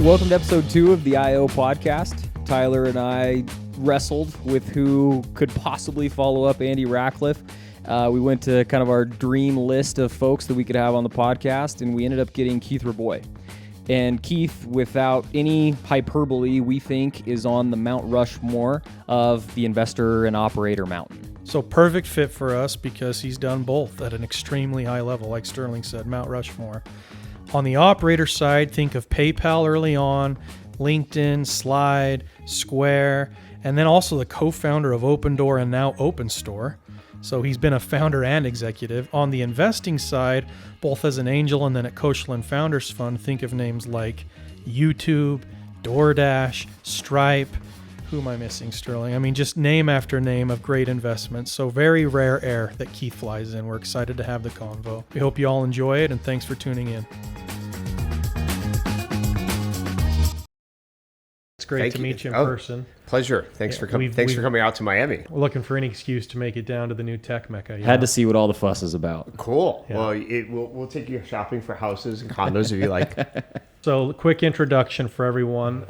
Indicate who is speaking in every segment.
Speaker 1: Welcome to episode 2 of the IO podcast. Tyler and I wrestled with who could possibly follow up Andy Ratcliffe. We went to kind of our dream list of folks that we could have on the podcast, and we ended up getting Keith Rabois. And Keith, without any hyperbole, we think is on the Mount Rushmore of the investor and operator mountain.
Speaker 2: So perfect fit for us because he's done both at an extremely high level, like Sterling said, Mount Rushmore. On the operator side, think of PayPal early on, LinkedIn, Slide, Square, and then also the co-founder of Opendoor and now OpenStore. So he's been a founder and executive. On the investing side, both as an angel and then at Koshland Founders Fund, think of names like YouTube, DoorDash, Stripe. Who am I missing, Sterling? I mean, just name after name of great investments. So very rare air that Keith flies in. We're excited to have the convo. We hope you all enjoy it, and thanks for tuning in. It's great to meet you in person.
Speaker 3: Pleasure. Thanks for coming out to Miami.
Speaker 2: We're looking for any excuse to make it down to the new tech mecca.
Speaker 1: Had to see what all the fuss is about.
Speaker 3: Cool. Yeah. Well, we'll take you shopping for houses and condos if you like.
Speaker 2: So, quick introduction for everyone.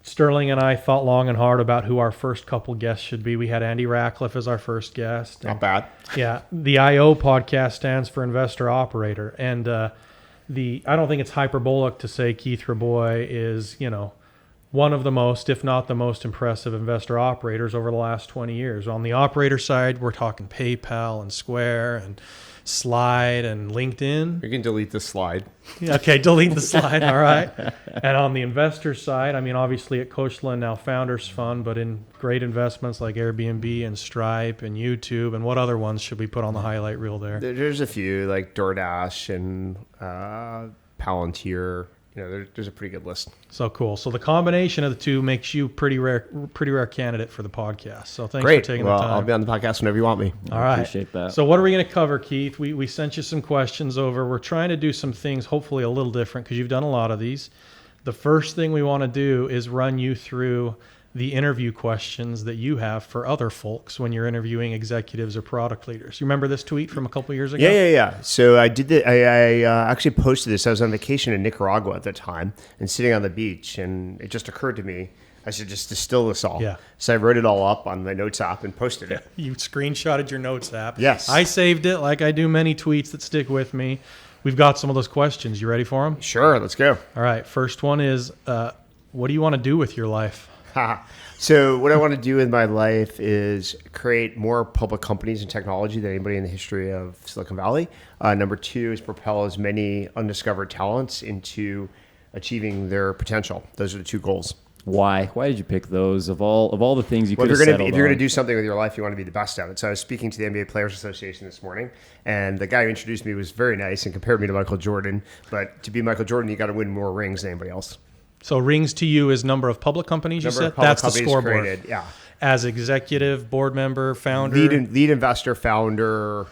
Speaker 2: Sterling and I thought long and hard about who our first couple guests should be. We had Andy Ratcliffe as our first guest.
Speaker 3: Not bad.
Speaker 2: Yeah. The IO podcast stands for Investor Operator. And I don't think it's hyperbolic to say Keith Rabois is, one of the most, if not the most impressive investor operators over the last 20 years. On the operator side, we're talking PayPal and Square and Slide and LinkedIn.
Speaker 3: You can delete the slide.
Speaker 2: Okay, delete the slide. All right. And on the investor side, I mean, obviously at Koshland, now Founders Fund, but in great investments like Airbnb and Stripe and YouTube. And what other ones should we put on the highlight reel there?
Speaker 3: There's a few like DoorDash and Palantir. There's a pretty good list.
Speaker 2: So cool. So the combination of the two makes you pretty rare candidate for the podcast. So thanks
Speaker 3: Great.
Speaker 2: for taking the time.
Speaker 3: I'll be on the podcast whenever you want me.
Speaker 2: All right.
Speaker 1: Appreciate that.
Speaker 2: So what are we going to cover, Keith? We sent you some questions over. We're trying to do some things hopefully a little different because you've done a lot of these. The first thing we want to do is run you through the interview questions that you have for other folks when you're interviewing executives or product leaders. You remember this tweet from a couple of years ago?
Speaker 3: Yeah. So I did that. I actually posted this. I was on vacation in Nicaragua at the time and sitting on the beach, and it just occurred to me I should just distill this all.
Speaker 2: Yeah.
Speaker 3: So I wrote it all up on my notes app and posted it.
Speaker 2: You screenshotted your notes app.
Speaker 3: Yes.
Speaker 2: I saved it like I do many tweets that stick with me. We've got some of those questions. You ready for them?
Speaker 3: Sure. Let's go.
Speaker 2: All right. First one is, what do you want to do with your life?
Speaker 3: So what I want to do in my life is create more public companies and technology than anybody in the history of Silicon Valley. Number 2 is propel as many undiscovered talents into achieving their potential. Those are the 2 goals.
Speaker 1: Why? Why did you pick those of all the things you could have settled on?
Speaker 3: If you're going to do something with your life, you want to be the best at it. So I was speaking to the NBA Players Association this morning, and the guy who introduced me was very nice and compared me to Michael Jordan. But to be Michael Jordan, you got to win more rings than anybody else.
Speaker 2: So rings to you is number of public companies, you said? That's the scoreboard.
Speaker 3: Created, yeah.
Speaker 2: As executive, board member, founder?
Speaker 3: Lead investor, founder,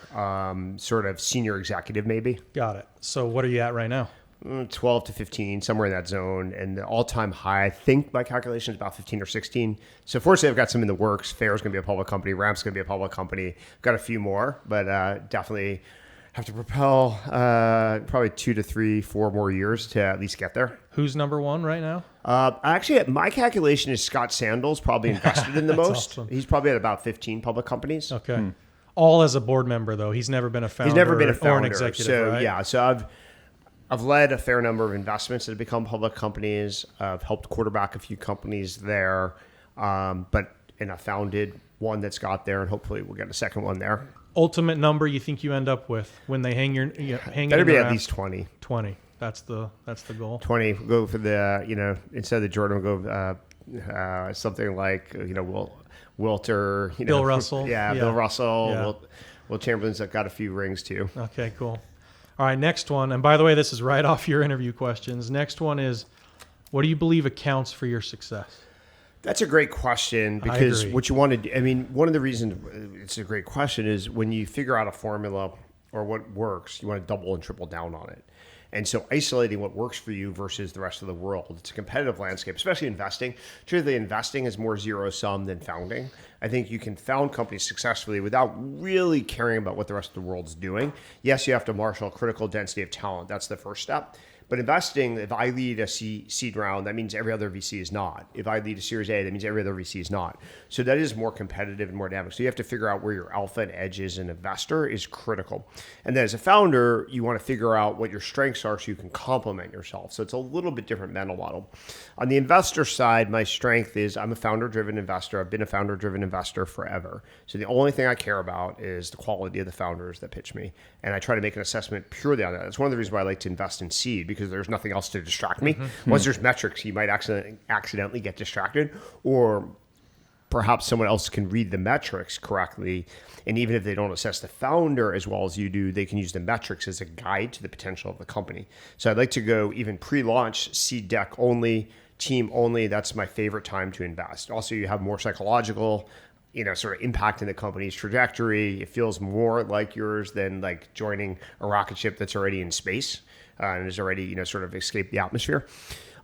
Speaker 3: sort of senior executive maybe.
Speaker 2: Got it. So what are you at right now?
Speaker 3: 12 to 15, somewhere in that zone. And the all-time high, I think my calculation is about 15 or 16. So fortunately, I've got some in the works. Fair's going to be a public company. Ramp's going to be a public company. Got a few more, but definitely have to propel probably 2 to 3, 4 more years to at least get there.
Speaker 2: Who's number 1 right now?
Speaker 3: Actually, my calculation is Scott Sandals probably invested in the most.
Speaker 2: Awesome.
Speaker 3: He's probably at about 15 public companies.
Speaker 2: Okay. All as a board member, though. He's never been a founder.
Speaker 3: He's never been a founder
Speaker 2: or an executive,
Speaker 3: so,
Speaker 2: right?
Speaker 3: Yeah, so I've led a fair number of investments that have become public companies. I've helped quarterback a few companies there, and I founded one that's got there, and hopefully we'll get a second one there.
Speaker 2: Ultimate number you think you end up with when they hang
Speaker 3: Better be at least 20.
Speaker 2: 20. That's the goal.
Speaker 3: 20. We'll go for the instead of the Jordan, we'll go something like Wilt or
Speaker 2: Bill Russell.
Speaker 3: Yeah, Bill Russell.
Speaker 2: Yeah.
Speaker 3: Will Chamberlain's got a few rings too.
Speaker 2: Okay, cool. All right, next one. And by the way, this is right off your interview questions. Next one is, what do you believe accounts for your success?
Speaker 3: That's a great question because what you want to do, one of the reasons it's a great question is when you figure out a formula or what works, you want to double and triple down on it. And so isolating what works for you versus the rest of the world, it's a competitive landscape, especially investing. Truthfully, investing is more zero sum than founding. I think you can found companies successfully without really caring about what the rest of the world's doing. Yes, you have to marshal critical density of talent. That's the first step. But investing, if I lead a seed round, that means every other VC is not. If I lead a Series A, that means every other VC is not. So that is more competitive and more dynamic. So you have to figure out where your alpha and edge is. An investor is critical. And then as a founder, you want to figure out what your strengths are so you can complement yourself. So it's a little bit different mental model. On the investor side, my strength is I'm a founder-driven investor. I've been a founder-driven investor forever. So the only thing I care about is the quality of the founders that pitch me. And I try to make an assessment purely on that. That's one of the reasons why I like to invest in seed, because there's nothing else to distract me. Once there's metrics, you might accidentally get distracted, or perhaps someone else can read the metrics correctly. And even if they don't assess the founder as well as you do, they can use the metrics as a guide to the potential of the company. So I'd like to go even pre-launch, seed deck only, team only. That's my favorite time to invest. Also, you have more psychological sort of impact in the company's trajectory. It feels more like yours than like joining a rocket ship that's already in space and has already, sort of escaped the atmosphere.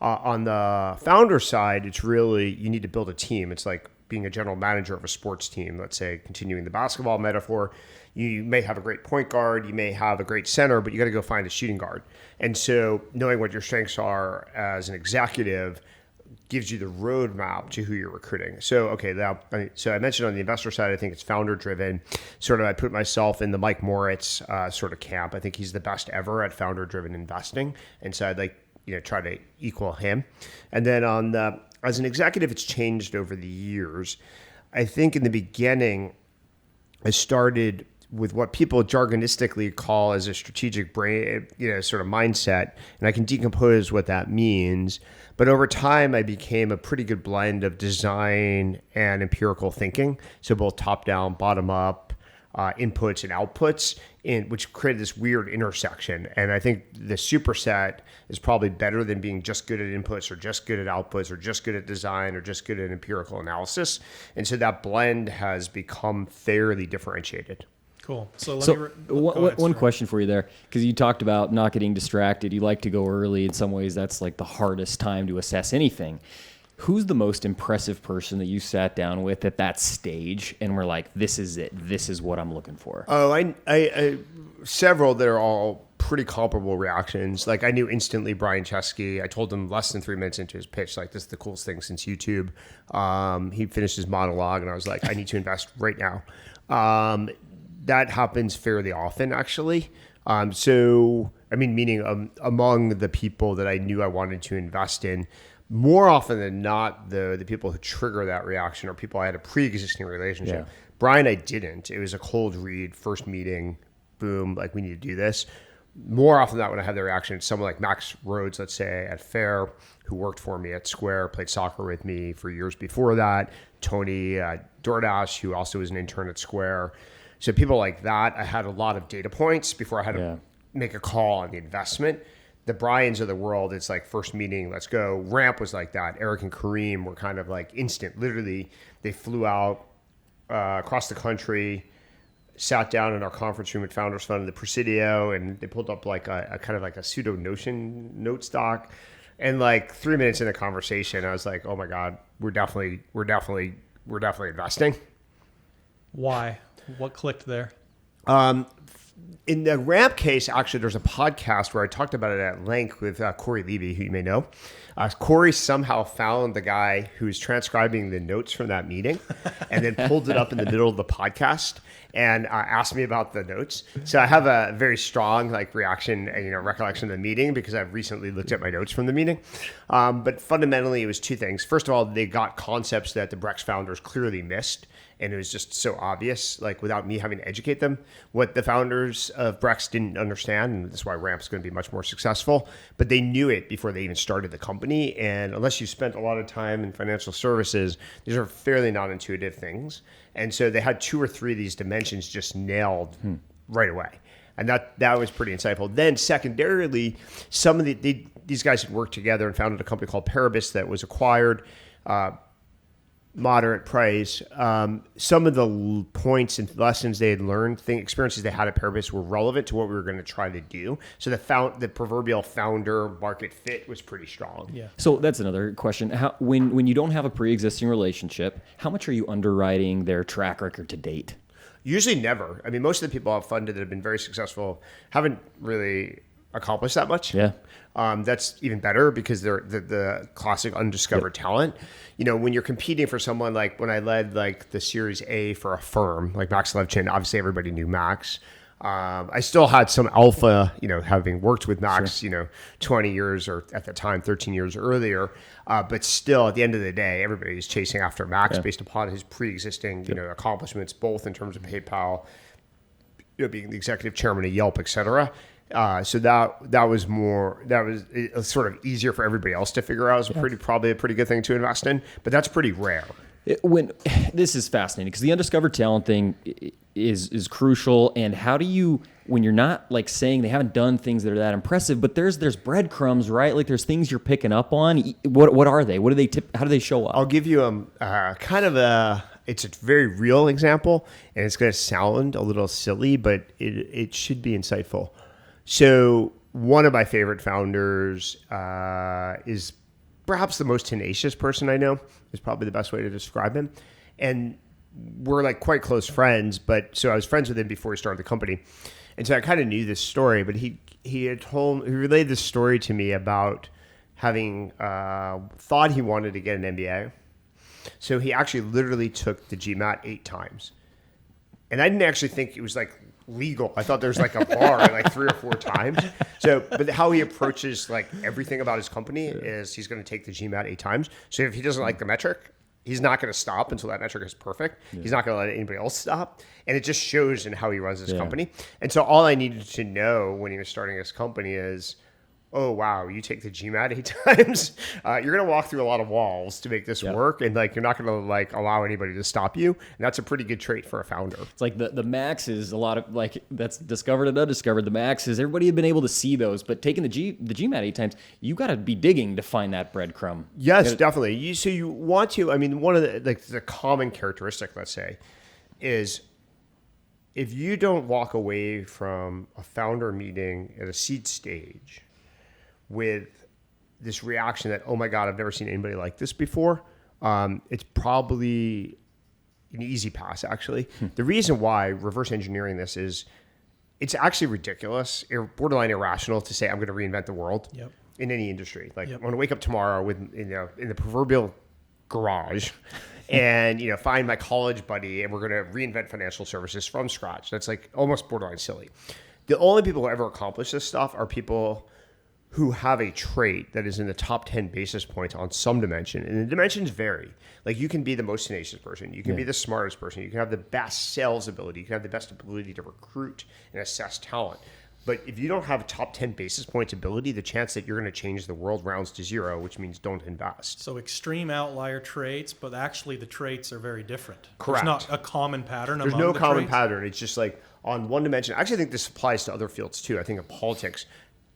Speaker 3: On the founder side, it's really, you need to build a team. It's like being a general manager of a sports team. Let's say, continuing the basketball metaphor, you may have a great point guard, you may have a great center, but you got to go find a shooting guard. And so knowing what your strengths are as an executive gives you the roadmap to who you're recruiting. So, so I mentioned on the investor side, I think it's founder driven. Sort of, I put myself in the Mike Moritz sort of camp. I think he's the best ever at founder driven investing. And so I'd like, try to equal him. And then as an executive, it's changed over the years. I think in the beginning, I started with what people jargonistically call as a strategic brain, sort of mindset. And I can decompose what that means. But over time, I became a pretty good blend of design and empirical thinking. So both top down, bottom up, inputs and outputs, which created this weird intersection. And I think the superset is probably better than being just good at inputs or just good at outputs or just good at design or just good at empirical analysis. And so that blend has become fairly differentiated.
Speaker 2: Cool. So
Speaker 1: one question for you there, because you talked about not getting distracted. You like to go early. In some ways, that's like the hardest time to assess anything. Who's the most impressive person that you sat down with at that stage and were like, this is it. This is what I'm looking for?
Speaker 3: Oh, I several that are all pretty comparable reactions. Like I knew instantly Brian Chesky. I told him less than 3 minutes into his pitch, like, this is the coolest thing since YouTube. He finished his monologue and I was like, I need to invest right now. That happens fairly often, actually. Meaning among the people that I knew I wanted to invest in, more often than not, the people who trigger that reaction are people I had a pre-existing relationship. Yeah. Brian, I didn't. It was a cold read, first meeting, boom, like, we need to do this. More often than not, when I had the reaction, it's someone like Max Rhodes, let's say, at Fair, who worked for me at Square, played soccer with me for years before that. Tony DoorDash, who also was an intern at Square. So people like that, I had a lot of data points before I had to make a call on the investment. The Bryans of the world, it's like first meeting, let's go. Ramp was like that. Eric and Kareem were kind of like instant. Literally, they flew out across the country, sat down in our conference room at Founders Fund in the Presidio, and they pulled up like a kind of like a pseudo Notion note stock. And like 3 minutes in the conversation, I was like, oh my God, we're definitely investing.
Speaker 2: Why? What clicked there?
Speaker 3: In the Ramp case, actually, there's a podcast where I talked about it at length with Corey Levy, who you may know. Corey somehow found the guy who was transcribing the notes from that meeting and then pulled it up in the middle of the podcast and asked me about the notes. So I have a very strong reaction, recollection of the meeting because I've recently looked at my notes from the meeting. But fundamentally, it was two things. First of all, they got concepts that the Brex founders clearly missed. And it was just so obvious, without me having to educate them, what the founders of Brex didn't understand. And that's why Ramp's going to be much more successful. But they knew it before they even started the company. And unless you spent a lot of time in financial services, these are fairly non-intuitive things. And so they had 2 or 3 of these dimensions just nailed right away. And that was pretty insightful. Then secondarily, some of these guys had worked together and founded a company called Paribus that was acquired. Moderate price. Some of the points and lessons they had learned, experiences they had at Purpose were relevant to what we were going to try to do. So the proverbial founder market fit was pretty strong.
Speaker 1: Yeah. So that's another question. When you don't have a pre-existing relationship, how much are you underwriting their track record to date?
Speaker 3: Usually never. I mean, most of the people I've funded that have been very successful haven't really accomplish that much.
Speaker 1: Yeah.
Speaker 3: That's even better because they're the classic undiscovered talent. You know, when you're competing for someone, like when I led like the Series A for a firm like Max Levchin, obviously everybody knew Max. I still had some alpha, you know, having worked with Max, you know, 20 years or at the time 13 years earlier. But still, at the end of the day, everybody's chasing after Max based upon his pre-existing, you know, accomplishments, both in terms of PayPal, you know, being the executive chairman of Yelp, et cetera. So that was sort of easier for everybody else to figure out. It was probably a pretty good thing to invest in, but that's pretty rare.
Speaker 1: This is fascinating because the undiscovered talent thing is crucial. And how do you, when you're not like saying they haven't done things that are that impressive, but there's breadcrumbs, right? Like there's things you're picking up on. What are they? What do they how do they show up?
Speaker 3: I'll give you it's a very real example, and it's going to sound a little silly, but it should be insightful. So one of my favorite founders is perhaps the most tenacious person I know, is probably the best way to describe him. And we're like quite close friends, so I was friends with him before he started the company. And so I kind of knew this story, but he relayed this story to me about having thought he wanted to get an MBA. So he actually literally took the GMAT 8 times. And I didn't actually think it was like legal. I thought there's like a bar like 3 or 4 times. So, but how he approaches like everything about his company is he's going to take the GMAT 8 times. So if he doesn't like the metric, he's not going to stop until that metric is perfect. He's not going to let anybody else stop. And it just shows in how he runs his company. And so all I needed to know when he was starting his company is, oh, wow, you take the GMAT 8 times. You're going to walk through a lot of walls to make this work. And like, you're not going to like allow anybody to stop you. And that's a pretty good trait for a founder.
Speaker 1: It's like the max is a lot of like that's discovered and undiscovered. The max is everybody had been able to see those, but taking the GMAT 8 times, you got to be digging to find that breadcrumb.
Speaker 3: Yes, definitely. So you want to, I mean, one of the common characteristic, let's say, is if you don't walk away from a founder meeting at a seed stage with this reaction that, oh my God, I've never seen anybody like this before, it's probably an easy pass, actually. The reason why reverse engineering this is it's actually ridiculous, borderline irrational to say I'm going to reinvent the world in any industry. Like I'm going to wake up tomorrow with, you know, in the proverbial garage and, you know, find my college buddy and we're going to reinvent financial services from scratch. That's like almost borderline silly. The only people who ever accomplish this stuff are people who have a trait that is in the top 10 basis points on some dimension. And the dimensions vary. Like you can be the most tenacious person. You can be the smartest person. You can have the best sales ability. You can have the best ability to recruit and assess talent. But if you don't have a top 10 basis points ability, the chance that you're going to change the world rounds to zero, which means don't invest.
Speaker 2: So extreme outlier traits, but actually the traits are very different.
Speaker 3: Correct.
Speaker 2: There's not a common pattern.
Speaker 3: There's no common pattern. It's just like on one dimension. Actually, I think this applies to other fields too. I think in politics,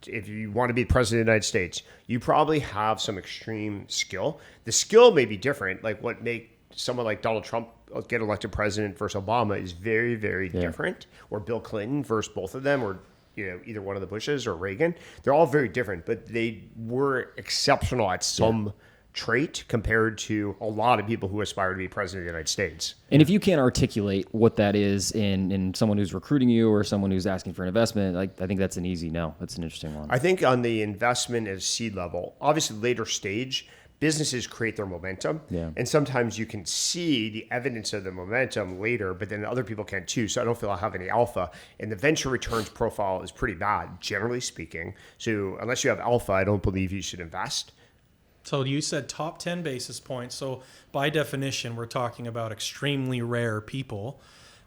Speaker 3: if you want to be president of the United States, you probably have some extreme skill. The skill may be different. Like what make someone like Donald Trump get elected president versus Obama is very, very different. Or Bill Clinton versus both of them, or you know, either one of the Bushes or Reagan. They're all very different, but they were exceptional at some trait compared to a lot of people who aspire to be president of the United States.
Speaker 1: And if you can't articulate what that is in someone who's recruiting you or someone who's asking for an investment, like I think that's an easy no. That's an interesting one.
Speaker 3: I think on the investment at seed level, obviously later stage, businesses create their momentum. And sometimes you can see the evidence of the momentum later, but then other people can too. So I don't feel I have any alpha. And the venture returns profile is pretty bad, generally speaking. So unless you have alpha, I don't believe you should invest.
Speaker 2: So you said top 10 basis points. So by definition, we're talking about extremely rare people.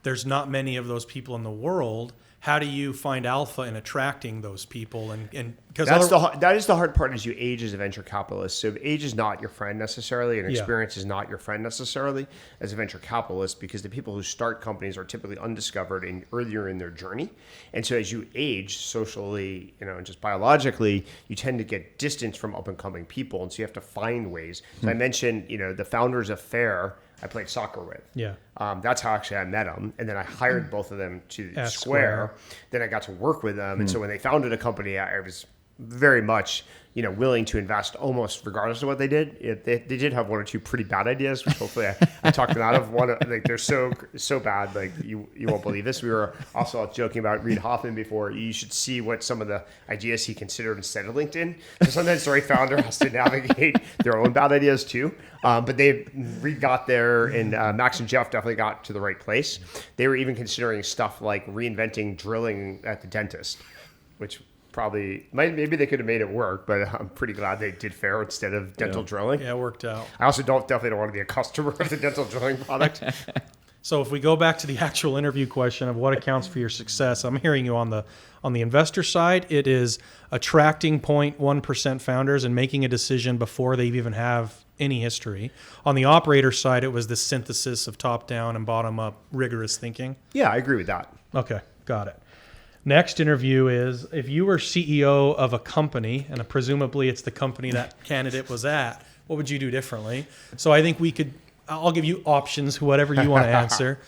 Speaker 2: There's not many of those people in the world. How do you find alpha in attracting those people? And because
Speaker 3: that is the hard part is you age as a venture capitalist. So age is not your friend necessarily, and experience is not your friend necessarily as a venture capitalist, because the people who start companies are typically undiscovered and earlier in their journey. And so as you age socially, you know, and just biologically, you tend to get distance from up and coming people. And so you have to find ways. So I mentioned, you know, the founders of Fair, I played soccer with. That's how actually I met them. And then I hired both of them to Square. Then I got to work with them. And so when they founded a company, I was very much, willing to invest almost regardless of what they did. They did have one or two pretty bad ideas, which hopefully I talked them out of. They're so bad, like you won't believe this. We were also joking about Reid Hoffman before. You should see what some of the ideas he considered instead of LinkedIn. So sometimes the right founder has to navigate their own bad ideas too. But Reid got there, and Max and Jeff definitely got to the right place. They were even considering stuff like reinventing drilling at the dentist, which maybe they could have made it work, but I'm pretty glad they did fair instead of dental drilling.
Speaker 2: Yeah, it worked out.
Speaker 3: I also definitely don't want to be a customer of the dental drilling product.
Speaker 2: So if we go back to the actual interview question of what accounts for your success, I'm hearing you on the investor side, it is attracting 0.1% founders and making a decision before they even have any history. On the operator side, it was the synthesis of top-down and bottom-up rigorous thinking.
Speaker 3: Yeah, I agree with that.
Speaker 2: Okay, got it. Next interview is, if you were CEO of a company, and presumably it's the company that candidate was at, what would you do differently? So I think I'll give you options, whatever you want to answer.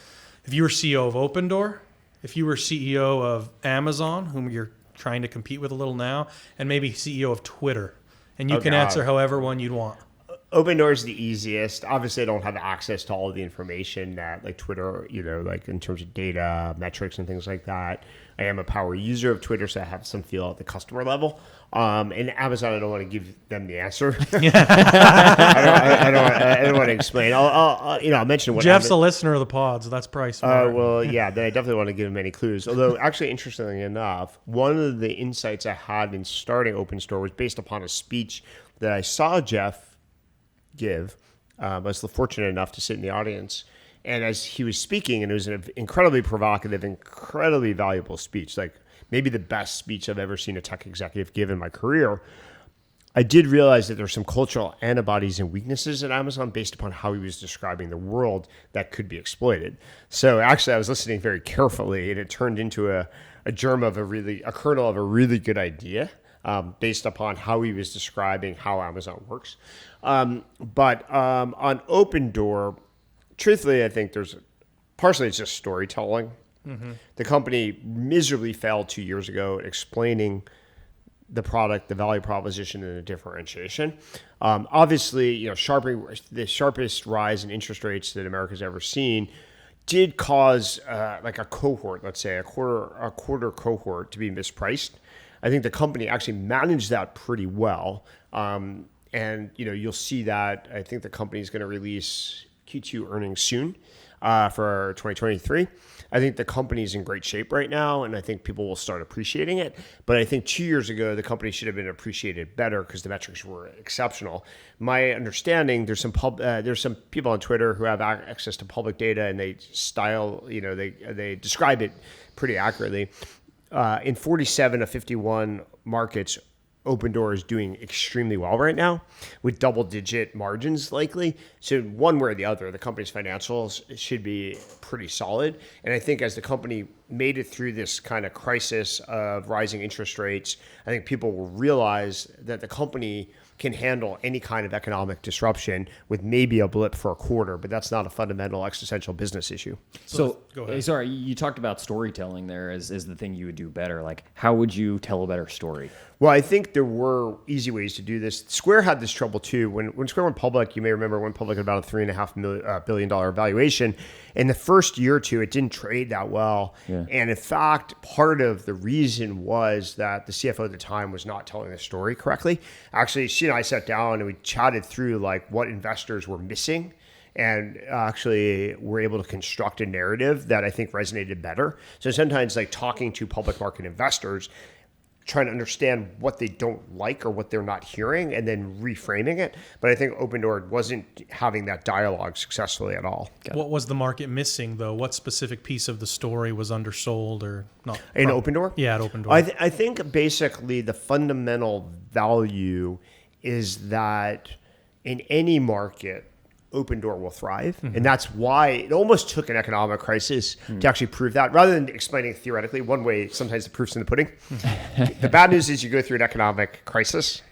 Speaker 2: If you were CEO of Opendoor, if you were CEO of Amazon, whom you're trying to compete with a little now, and maybe CEO of Twitter. And you can answer however one you'd want.
Speaker 3: Opendoor is the easiest. Obviously, I don't have access to all of the information that like Twitter, like in terms of data, metrics, and things like that. I am a power user of Twitter, so I have some feel at the customer level. And Amazon, I don't want to give them the answer. I don't want to explain. I'll mention what
Speaker 2: Jeff's a listener of the pod, so that's probably smart.
Speaker 3: Well, yeah, then I definitely want to give him any clues. Although, actually, interestingly enough, one of the insights I had in starting Opendoor was based upon a speech that I saw Jeff give. I was fortunate enough to sit in the audience. And as he was speaking, and it was an incredibly provocative, incredibly valuable speech, like maybe the best speech I've ever seen a tech executive give in my career, I did realize that there's some cultural antibodies and weaknesses at Amazon based upon how he was describing the world that could be exploited. So actually, I was listening very carefully, and it turned into a kernel of a really good idea based upon how he was describing how Amazon works. But on Opendoor, truthfully, I think partially it's just storytelling. Mm-hmm. The company miserably failed 2 years ago at explaining the product, the value proposition, and the differentiation. Obviously, the sharpest rise in interest rates that America's ever seen did cause like a cohort, let's say a quarter cohort, to be mispriced. I think the company actually managed that pretty well. And you'll see that. I think the company is going to release Q2 earnings soon for 2023. I think the company is in great shape right now, and I think people will start appreciating it. But I think 2 years ago, the company should have been appreciated better because the metrics were exceptional. My understanding, there's some people on Twitter who have access to public data, and they they describe it pretty accurately. In 47 of 51 markets, Opendoor is doing extremely well right now with double-digit margins likely. So one way or the other, the company's financials should be pretty solid. And I think as the company made it through this kind of crisis of rising interest rates, I think people will realize that the company can handle any kind of economic disruption with maybe a blip for a quarter, but that's not a fundamental existential business issue.
Speaker 1: So go ahead. Sorry, you talked about storytelling there as the thing you would do better. Like, how would you tell a better story?
Speaker 3: Well, I think there were easy ways to do this. Square had this trouble too. When Square went public, you may remember, went public at about a $3.5 billion valuation. In the first year or two, it didn't trade that well. Yeah. And in fact, part of the reason was that the CFO at the time was not telling the story correctly. Actually, she and I sat down and we chatted through like what investors were missing, and actually were able to construct a narrative that I think resonated better. So sometimes like talking to public market investors, trying to understand what they don't like or what they're not hearing, and then reframing it. But I think Opendoor wasn't having that dialogue successfully at all.
Speaker 2: What was the market missing, though? What specific piece of the story was undersold or not?
Speaker 3: In Opendoor?
Speaker 2: Yeah, at Opendoor.
Speaker 3: I think basically the fundamental value is that in any market, Opendoor will thrive. Mm-hmm. And that's why it almost took an economic crisis to actually prove that. Rather than explaining theoretically, one way, sometimes the proof's in the pudding. The bad news is you go through an economic crisis.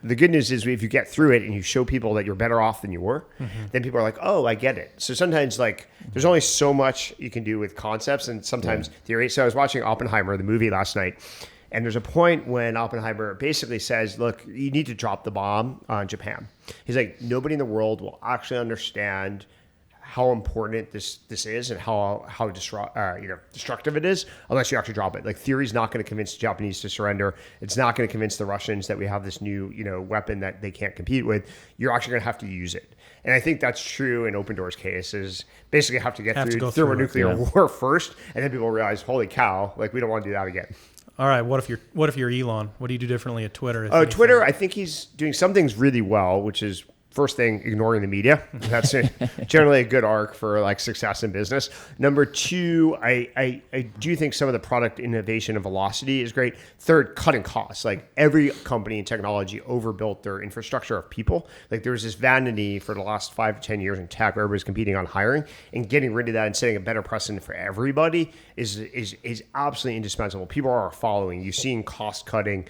Speaker 3: The good news is if you get through it and you show people that you're better off than you were, then people are like, oh, I get it. So sometimes like there's only so much you can do with concepts and sometimes theory. So I was watching Oppenheimer, the movie, last night. And there's a point when Oppenheimer basically says, look, you need to drop the bomb on Japan. He's like, nobody in the world will actually understand how important this is and how destructive it is unless you actually drop it. Like, theory's not going to convince the Japanese to surrender. It's not going to convince the Russians that we have this new weapon that they can't compete with. You're actually going to have to use it. And I think that's true in Opendoor's case, is basically have to get through thermonuclear war first, and then people realize, holy cow, like, we don't want to do that again.
Speaker 2: All right, what if you're Elon? What do you do differently at Twitter?
Speaker 3: Twitter, I think he's doing some things really well, which is, first thing, ignoring the media. That's generally a good arc for like success in business. Number two, I do think some of the product innovation and velocity is great. Third, cutting costs. Like, every company in technology overbuilt their infrastructure of people. Like, there was this vanity for the last 5 to 10 years in tech where everybody's competing on hiring, and getting rid of that and setting a better precedent for everybody is absolutely indispensable. People are following. You're seeing cost cutting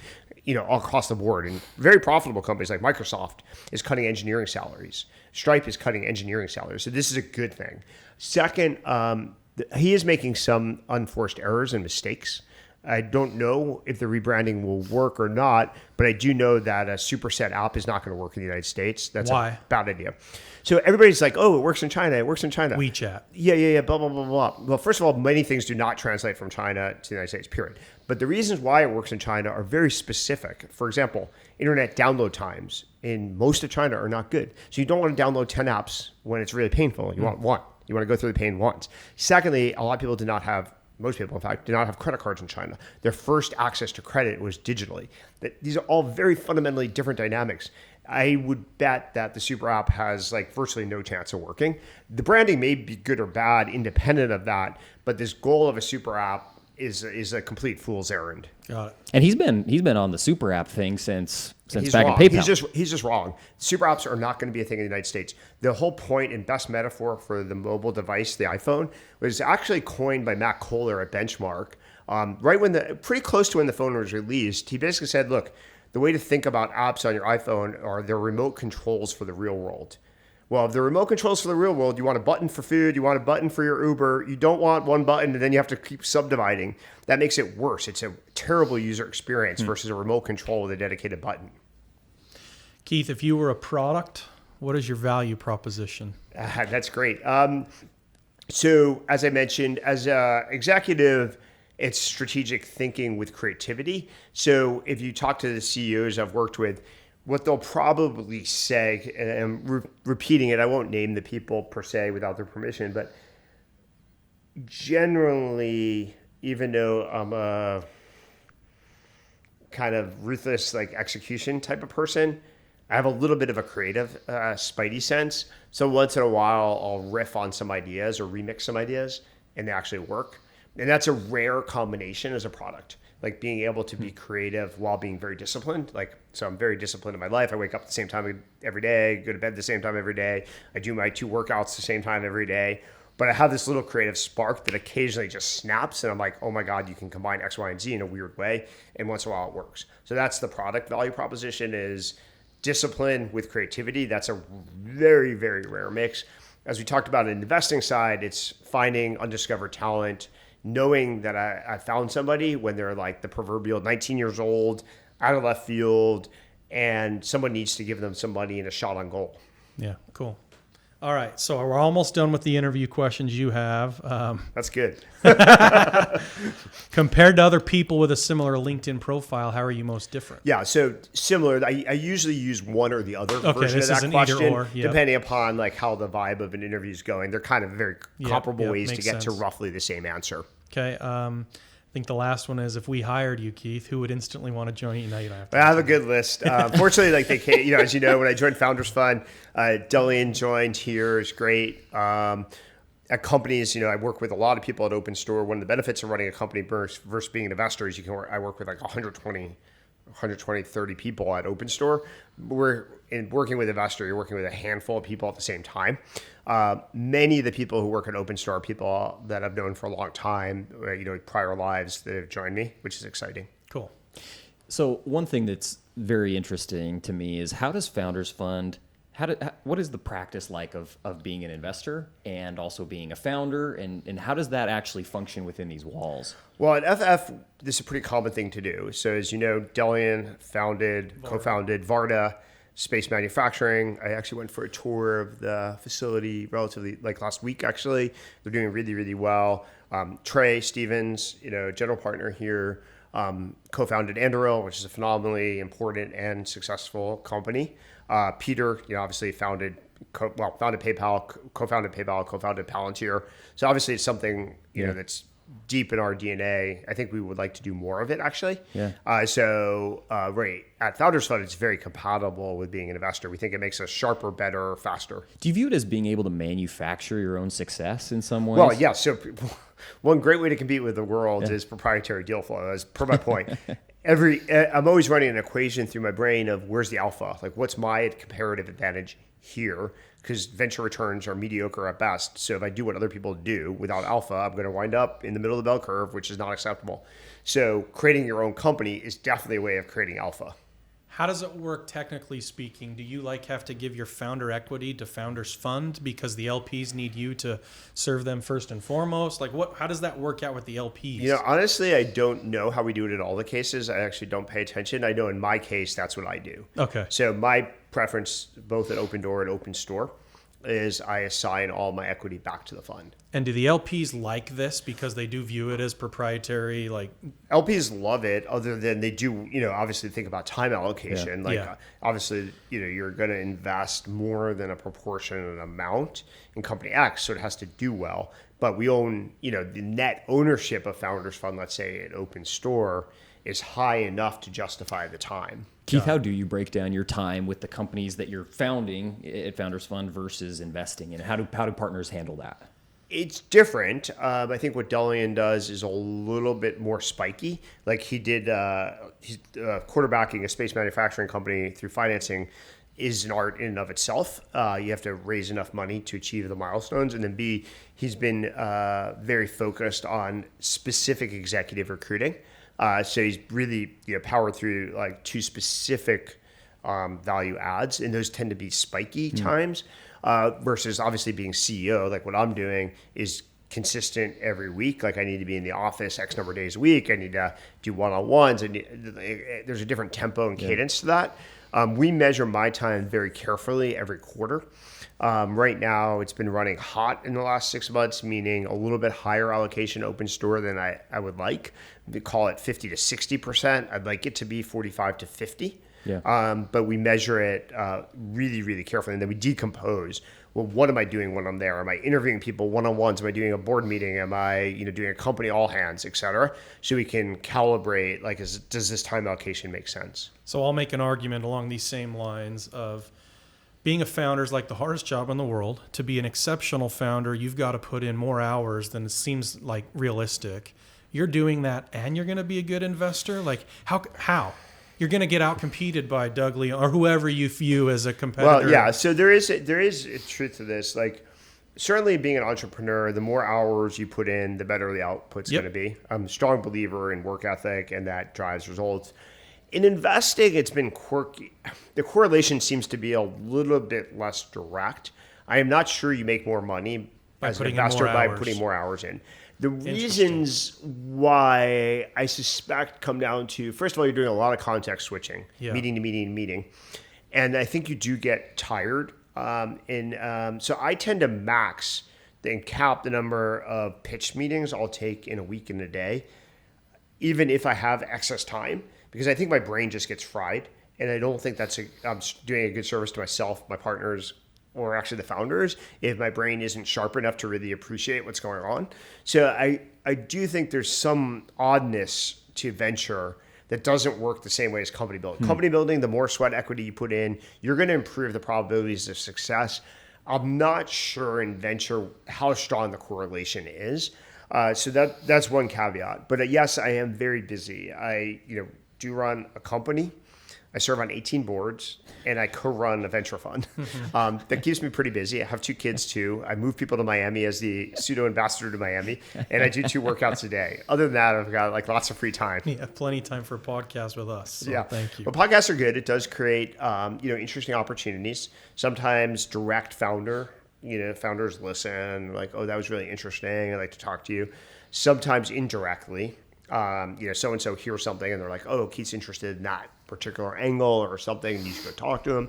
Speaker 3: all across the board. And very profitable companies like Microsoft is cutting engineering salaries. Stripe is cutting engineering salaries. So this is a good thing. Second, he is making some unforced errors and mistakes. I don't know if the rebranding will work or not, but I do know that a superset app is not going to work in the United States. That's a bad idea. So everybody's like, oh, it works in China. It works in China.
Speaker 2: WeChat.
Speaker 3: Yeah, blah, blah, blah, blah. Well, first of all, many things do not translate from China to the United States, period. But the reasons why it works in China are very specific. For example, internet download times in most of China are not good. So you don't want to download 10 apps when it's really painful. You want one. You want to go through the pain once. Secondly, a lot of people most people, in fact, do not have credit cards in China. Their first access to credit was digitally. These are all very fundamentally different dynamics. I would bet that the super app has like virtually no chance of working. The branding may be good or bad independent of that, but this goal of a super app is a complete fool's errand.
Speaker 2: Got it.
Speaker 1: And he's been on the super app thing since
Speaker 3: He's
Speaker 1: back
Speaker 3: wrong.
Speaker 1: in PayPal.
Speaker 3: He's just wrong. Super apps are not going to be a thing in the United States. The whole point and best metaphor for the mobile device, the iPhone, was actually coined by Matt Kohler at Benchmark. Pretty close to when the phone was released, he basically said, look, the way to think about apps on your iPhone are their remote controls for the real world. Well, if the remote controls for the real world, you want a button for food, you want a button for your Uber, you don't want one button and then you have to keep subdividing. That makes it worse. It's a terrible user experience versus a remote control with a dedicated button.
Speaker 2: Keith, if you were a product, what is your value proposition?
Speaker 3: That's great. So as I mentioned, as an executive, it's strategic thinking with creativity. So if you talk to the CEOs I've worked with, what they'll probably say, and I'm repeating it, I won't name the people per se without their permission, but generally, even though I'm a kind of ruthless like execution type of person, I have a little bit of a creative spidey sense. So once in a while, I'll riff on some ideas or remix some ideas, and they actually work. And that's a rare combination as a product. Like being able to be creative while being very disciplined. So I'm very disciplined in my life. I wake up at the same time every day, go to bed at the same time every day. I do my 2 workouts the same time every day. But I have this little creative spark that occasionally just snaps. And I'm like, oh my God, you can combine X, Y, and Z in a weird way. And once in a while it works. So that's the product value proposition, is discipline with creativity. That's a very, very rare mix. As we talked about in the investing side, it's finding undiscovered talent, knowing that I found somebody when they're like the proverbial 19 years old, out of left field, and someone needs to give them some money and a shot on goal.
Speaker 2: Yeah, cool. All right, so we're almost done with the interview questions you have.
Speaker 3: That's good.
Speaker 2: Compared to other people with a similar LinkedIn profile, how are you most different?
Speaker 3: Yeah, so similar. I usually use one or the other version of that question,
Speaker 2: either or, yep.
Speaker 3: Depending upon like how the vibe of an interview is going. They're kind of very comparable ways to get to roughly the same answer.
Speaker 2: Okay. I think the last one is, if we hired you, Keith, who would instantly want to join you? No, you don't have to.
Speaker 3: I have a good list. Fortunately, like they can't, as you know, when I joined Founders Fund, Delian joined here. Is great. At companies, I work with a lot of people at Opendoor. One of the benefits of running a company versus being an investor is I work with like 120, 30 people at Opendoor. Working with investor, you're working with a handful of people at the same time. Many of the people who work at Opendoor are people that I've known for a long time, prior lives that have joined me, which is exciting.
Speaker 2: Cool.
Speaker 1: So one thing that's very interesting to me is, how does Founders Fund What is the practice like of being an investor and also being a founder, and how does that actually function within these walls?
Speaker 3: Well, at FF, this is a pretty common thing to do. So as you know, Delian co-founded Varda Space Manufacturing. I actually went for a tour of the facility relatively last week, actually. They're doing really, really well. Trey Stevens, general partner here, co-founded Anduril, which is a phenomenally important and successful company. Peter, obviously founded PayPal, co-founded PayPal, co-founded Palantir. So obviously it's something, that's deep in our DNA. I think we would like to do more of it, actually.
Speaker 1: Yeah.
Speaker 3: Right. At Founders Fund, it's very compatible with being an investor. We think it makes us sharper, better, faster.
Speaker 1: Do you view it as being able to manufacture your own success in some ways?
Speaker 3: Well, yeah. So one great way to compete with the world is proprietary deal flow, as per my point. I'm always running an equation through my brain of where's the alpha? What's my comparative advantage here? Because venture returns are mediocre at best. So if I do what other people do without alpha, I'm going to wind up in the middle of the bell curve, which is not acceptable. So creating your own company is definitely a way of creating alpha.
Speaker 2: How does it work technically speaking? Do you have to give your founder equity to Founders Fund because the LPs need you to serve them first and foremost? How does that work out with the LPs?
Speaker 3: Honestly, I don't know how we do it in all the cases. I actually don't pay attention. I know in my case, that's what I do.
Speaker 2: Okay.
Speaker 3: So my preference, both at Opendoor and OpenStore, is I assign all my equity back to the fund.
Speaker 2: And do the LPs like this because they do view it as proprietary?
Speaker 3: LPs love it, other than they do, obviously think about time allocation. Obviously, you're going to invest more than a proportionate amount in company X, so it has to do well. But we own, the net ownership of Founders Fund, let's say at OpenStore, is high enough to justify the time.
Speaker 1: Keith, how do you break down your time with the companies that you're founding at Founders Fund versus investing in? How do partners handle that?
Speaker 3: It's different. I think what Delian does is a little bit more spiky. He's quarterbacking a space manufacturing company through financing is an art in and of itself. You have to raise enough money to achieve the milestones. And then B, he's been very focused on specific executive recruiting. So he's really powered through two specific value adds, and those tend to be spiky times versus obviously being CEO. What I'm doing is consistent every week. I need to be in the office X number of days a week. I need to do one-on-ones. And there's a different tempo and cadence to that. We measure my time very carefully every quarter. Right now, it's been running hot in the last 6 months, meaning a little bit higher allocation open store than I would like. We call it 50 to 60%. I'd like it to be 45 to 50.
Speaker 1: Yeah.
Speaker 3: But we measure it really, really carefully, and then we decompose. Well, what am I doing when I'm there? Am I interviewing people one-on-ones? Am I doing a board meeting? Am I doing a company all hands, et cetera? So we can calibrate, does this time allocation make sense?
Speaker 2: So I'll make an argument along these same lines of being a founder is the hardest job in the world. To be an exceptional founder, you've got to put in more hours than it seems realistic. You're doing that and you're going to be a good investor? How? You're going to get out-competed by Doug Lee or whoever you view as a competitor.
Speaker 3: Well, yeah. So there is a truth to this. Certainly being an entrepreneur, the more hours you put in, the better the output's going to be. I'm a strong believer in work ethic, and that drives results. In investing, it's been quirky. The correlation seems to be a little bit less direct. I am not sure you make more money as an investor by putting more hours in. The reasons why I suspect come down to, first of all, you're doing a lot of context switching, meeting to meeting to meeting. And I think you do get tired. So I tend to max and cap the number of pitch meetings I'll take in a week and a day, even if I have excess time, because I think my brain just gets fried. And I don't think I'm doing a good service to myself, my partners, or actually the founders, if my brain isn't sharp enough to really appreciate what's going on. So I do think there's some oddness to venture that doesn't work the same way as company building. Company building, the more sweat equity you put in, you're going to improve the probabilities of success. I'm not sure in venture how strong the correlation is. So that's one caveat. But yes, I am very busy. I do run a company. I serve on 18 boards, and I co-run a venture fund. That keeps me pretty busy. I have 2 kids too. I move people to Miami as the pseudo ambassador to Miami, and I do 2 workouts a day. Other than that, I've got like lots of free time.
Speaker 2: Yeah, plenty of time for a podcast with us. So
Speaker 3: yeah,
Speaker 2: thank you.
Speaker 3: But podcasts are good. It does create interesting opportunities. Sometimes direct founders listen, like, oh, that was really interesting. I'd like to talk to you. Sometimes indirectly. So-and-so hears something and they're like, oh, Keith's interested in that particular angle or something, and you should go talk to him.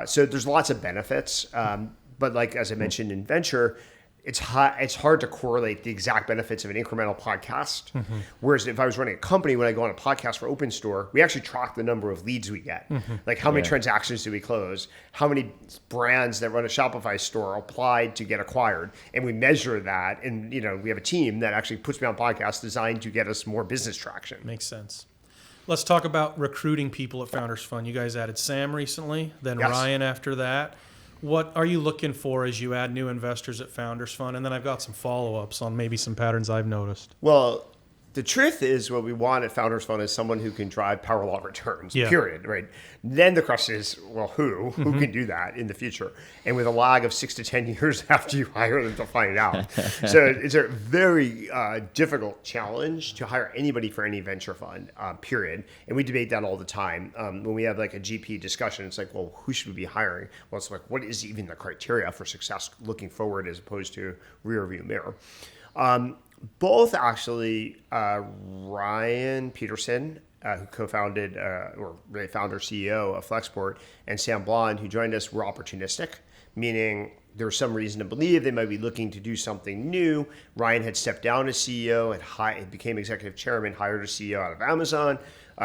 Speaker 3: So there's lots of benefits. But like, as I mentioned in venture, it's hard to correlate the exact benefits of an incremental podcast. Mm-hmm. Whereas if I was running a company, when I go on a podcast for Opendoor, we actually track the number of leads we get. Mm-hmm. Like how many transactions do we close? How many brands that run a Shopify store applied to get acquired? And we measure that. And, we have a team that actually puts me on podcasts designed to get us more business traction.
Speaker 2: Makes sense. Let's talk about recruiting people at Founders Fund. You guys added Sam recently, then yes. Ryan after that. What are you looking for as you add new investors at Founders Fund? And then I've got some follow-ups on maybe some patterns I've noticed.
Speaker 3: Well, the truth is what we want at Founders Fund is someone who can drive power law returns, period, right? Then the question is, well, who can do that in the future? And with a lag of 6 to 10 years after you hire them to find out. So it's a very difficult challenge to hire anybody for any venture fund, period. And we debate that all the time. When we have like a GP discussion, it's like, well, who should we be hiring? Well, it's like, what is even the criteria for success looking forward as opposed to rear view mirror? Both actually, Ryan Peterson, who co-founded or really founder CEO of Flexport, and Sam Blond, who joined us, were opportunistic, meaning there's some reason to believe they might be looking to do something new. Ryan had stepped down as CEO and became executive chairman, hired a CEO out of Amazon.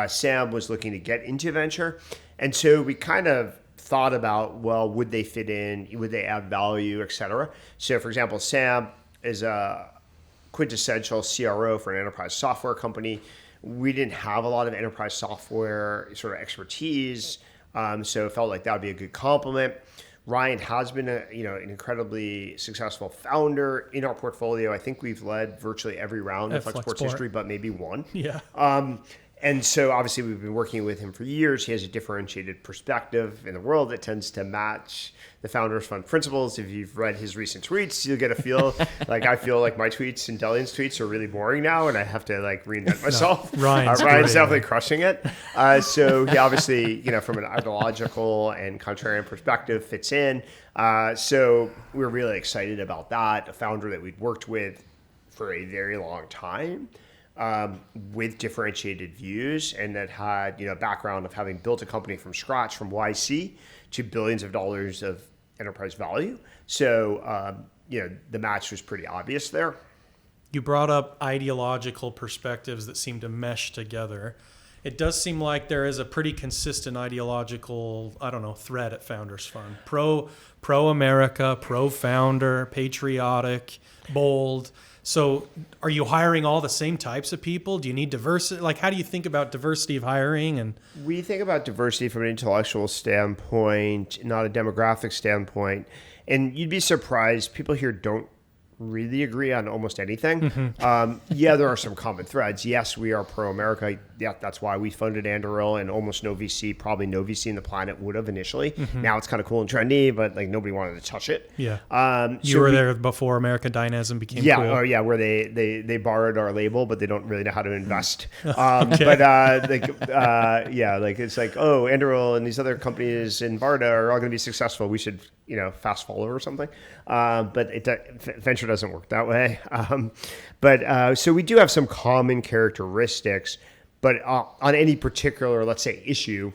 Speaker 3: Sam was looking to get into venture. And so we kind of thought about, well, would they fit in? Would they add value, et cetera? So, for example, Sam is a quintessential CRO for an enterprise software company. We didn't have a lot of enterprise software sort of expertise, so it felt like that would be a good complement. Ryan has been an incredibly successful founder in our portfolio. I think we've led virtually every round of Flexport's history, but maybe one.
Speaker 2: Yeah.
Speaker 3: And so obviously we've been working with him for years. He has a differentiated perspective in the world that tends to match the Founders Fund principles. If you've read his recent tweets, you'll get a feel like I feel like my tweets and Delian's tweets are really boring now, and I have to like reinvent myself.
Speaker 2: No, Ryan's
Speaker 3: definitely crushing it. So he obviously, from an ideological and contrarian perspective, fits in. So we're really excited about that. A founder that we'd worked with for a very long time. With differentiated views, and that had a background of having built a company from scratch from YC to billions of dollars of enterprise value. So the match was pretty obvious there.
Speaker 2: You brought up ideological perspectives that seem to mesh together. It does seem like there is a pretty consistent ideological, thread at Founders Fund. Pro-America, pro-founder, patriotic, bold. So are you hiring all the same types of people? Do you need diversity? Like, how do you think about diversity of hiring? And
Speaker 3: we think about diversity from an intellectual standpoint, not a demographic standpoint. And you'd be surprised, people here don't really agree on almost anything. Mm-hmm. There are some common threads. Yes, we are pro-America. Yeah, that's why we funded Anduril, and almost no VC, probably no VC in the planet would have initially. Mm-hmm. Now it's kind of cool and trendy, but like nobody wanted to touch it.
Speaker 2: Yeah. You were there before American Dynamism became cool.
Speaker 3: Oh yeah, where they borrowed our label, but they don't really know how to invest.
Speaker 2: Okay.
Speaker 3: It's like, oh, Anduril and these other companies in Varda are all going to be successful. We should, fast follow or something. But venture doesn't work that way. So we do have some common characteristics, but on any particular, let's say, issue,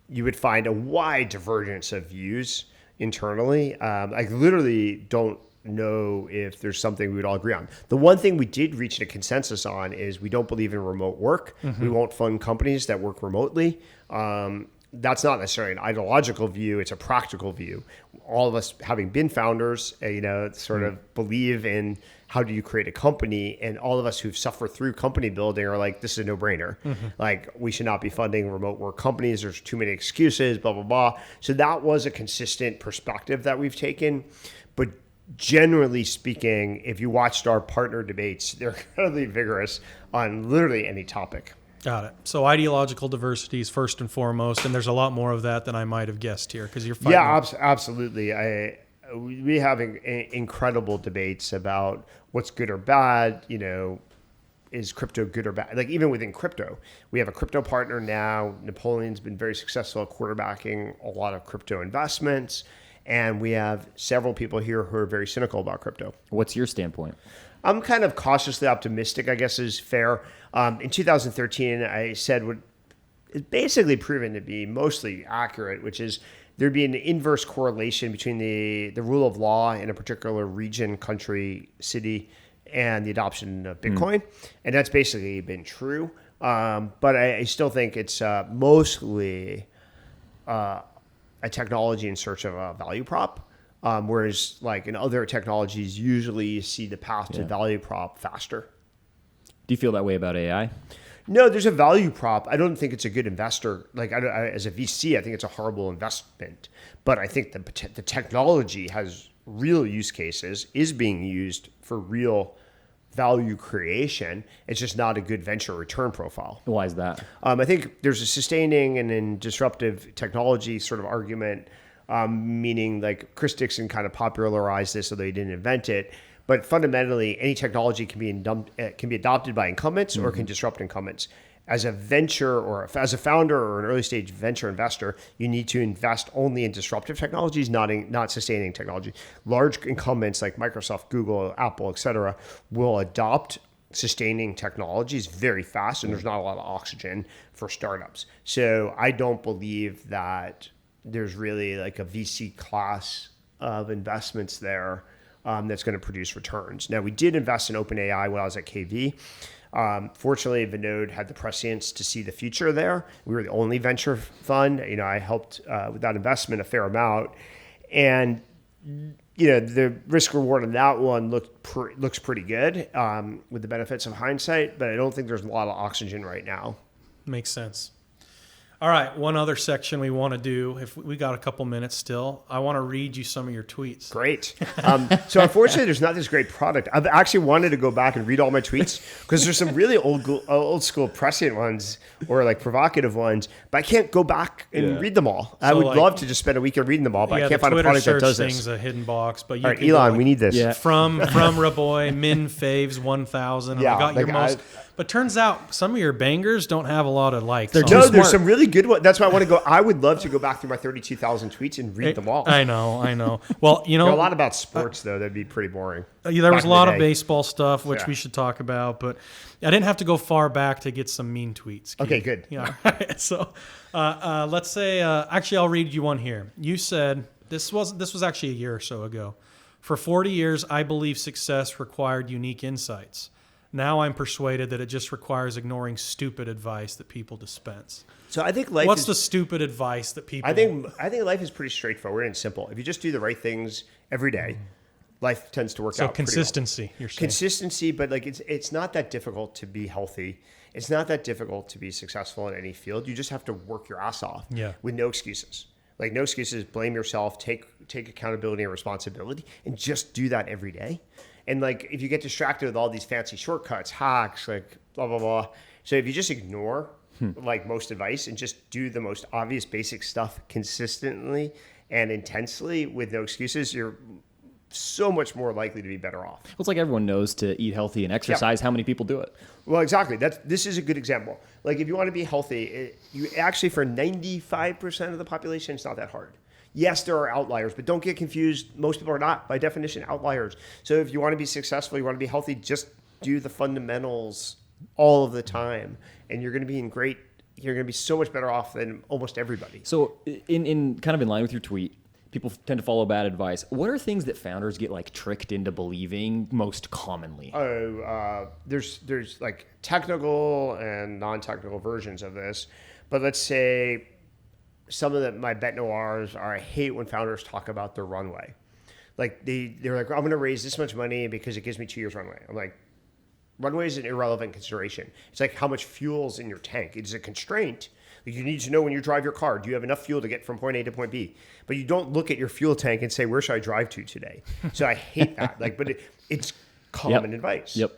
Speaker 3: you would find a wide divergence of views internally. I literally don't know if there's something we would all agree on. The one thing we did reach a consensus on is we don't believe in remote work. Mm-hmm. We won't fund companies that work remotely. That's not necessarily an ideological view. It's a practical view. All of us, having been founders, sort of believe in how do you create a company, and all of us who've suffered through company building are like, this is a no-brainer. Mm-hmm. Like, we should not be funding remote work companies. There's too many excuses, blah, blah, blah. So that was a consistent perspective that we've taken. But generally speaking, if you watched our partner debates, they're incredibly vigorous on literally any topic.
Speaker 2: Got it. So ideological diversity is first and foremost, and there's a lot more of that than I might have guessed here because you're fighting.
Speaker 3: Yeah, absolutely. We have incredible debates about what's good or bad. Is crypto good or bad? Like even within crypto, we have a crypto partner now. Napoleon's been very successful at quarterbacking a lot of crypto investments. And we have several people here who are very cynical about crypto.
Speaker 1: What's your standpoint?
Speaker 3: I'm kind of cautiously optimistic, I guess is fair. In 2013, I said what is basically proven to be mostly accurate, which is there'd be an inverse correlation between the rule of law in a particular region, country, city, and the adoption of Bitcoin. And that's basically been true. But I still think it's mostly a technology in search of a value prop. Whereas like in other technologies, usually you see the path to value prop faster.
Speaker 1: Do you feel that way about AI?
Speaker 3: No, there's a value prop. I don't think it's a good investor. Like as a VC, I think it's a horrible investment. But I think the technology has real use cases, is being used for real value creation. It's just not a good venture return profile.
Speaker 1: Why is that?
Speaker 3: I think there's a sustaining and then disruptive technology sort of argument, meaning like Chris Dixon kind of popularized this, although he didn't invent it. But fundamentally, any technology can be adopted by incumbents or can disrupt incumbents. As a venture or as a founder or an early stage venture investor, you need to invest only in disruptive technologies, not sustaining technology. Large incumbents like Microsoft, Google, Apple, et cetera, will adopt sustaining technologies very fast, and there's not a lot of oxygen for startups. So I don't believe that there's really like a VC class of investments there that's going to produce returns. Now, we did invest in OpenAI when I was at KV. Fortunately, Vinod had the prescience to see the future there. We were the only venture fund. I helped with that investment a fair amount. And, the risk reward on that one looks pretty good with the benefits of hindsight, but I don't think there's a lot of oxygen right now.
Speaker 2: Makes sense. All right, one other section we want to do, if we got a couple minutes still, I want to read you some of your tweets.
Speaker 3: Great. So unfortunately, there's not this great product. I've actually wanted to go back and read all my tweets because there's some really old school prescient ones or like provocative ones, but I can't go back and read them all. I would love to just spend a weekend reading them all, but I can't find a product that does this.
Speaker 2: Thing's a hidden box, but you
Speaker 3: all right, Elon, we need this.
Speaker 2: Yeah. From Rabois, min faves 1,000.
Speaker 3: Yeah,
Speaker 2: I got your most. But turns out some of your bangers don't have a lot of likes.
Speaker 3: There's some really good ones. That's why I want to go. I would love to go back through my 32,000 tweets and read them all.
Speaker 2: I know. Well, a
Speaker 3: lot about sports though. That'd be pretty boring.
Speaker 2: There was a lot of baseball stuff, which we should talk about. But I didn't have to go far back to get some mean tweets. Keith.
Speaker 3: Okay, good.
Speaker 2: Yeah. So let's say. Actually, I'll read you one here. You said this was actually a year or so ago. For 40 years, I believe success required unique insights. Now I'm persuaded that it just requires ignoring stupid advice that people dispense.
Speaker 3: So I think life.
Speaker 2: What's the stupid advice that people?
Speaker 3: I think life is pretty straightforward and simple. If you just do the right things every day, life tends to work out. So
Speaker 2: consistency,
Speaker 3: pretty well.
Speaker 2: You're saying.
Speaker 3: Consistency, but like it's not that difficult to be healthy. It's not that difficult to be successful in any field. You just have to work your ass off. With no excuses. Like no excuses. Blame yourself. Take accountability and responsibility, and just do that every day. And like, if you get distracted with all these fancy shortcuts, hacks, like blah, blah, blah. So if you just ignore like most advice and just do the most obvious basic stuff consistently and intensely with no excuses, you're so much more likely to be better off.
Speaker 1: Well, it's like everyone knows to eat healthy and exercise. Yep. How many people do it?
Speaker 3: Well, exactly. This is a good example. Like if you want to be healthy, you actually, for 95% of the population, it's not that hard. Yes, there are outliers, but don't get confused. Most people are not, by definition, outliers. So if you want to be successful, you want to be healthy, just do the fundamentals all of the time. And you're going to be you're going to be so much better off than almost everybody.
Speaker 1: So in kind of in line with your tweet, people tend to follow bad advice. What are things that founders get like tricked into believing most commonly?
Speaker 3: There's like technical and non-technical versions of this. But let's say some of my bet noirs are, I hate when founders talk about their runway. Like they're like, I'm going to raise this much money because it gives me 2 years runway. I'm like, runway is an irrelevant consideration. It's like how much fuel's in your tank. It's a constraint. You need to know when you drive your car, do you have enough fuel to get from point A to point B? But you don't look at your fuel tank and say, where should I drive to today? So I hate that. But it's common advice.
Speaker 1: Yep.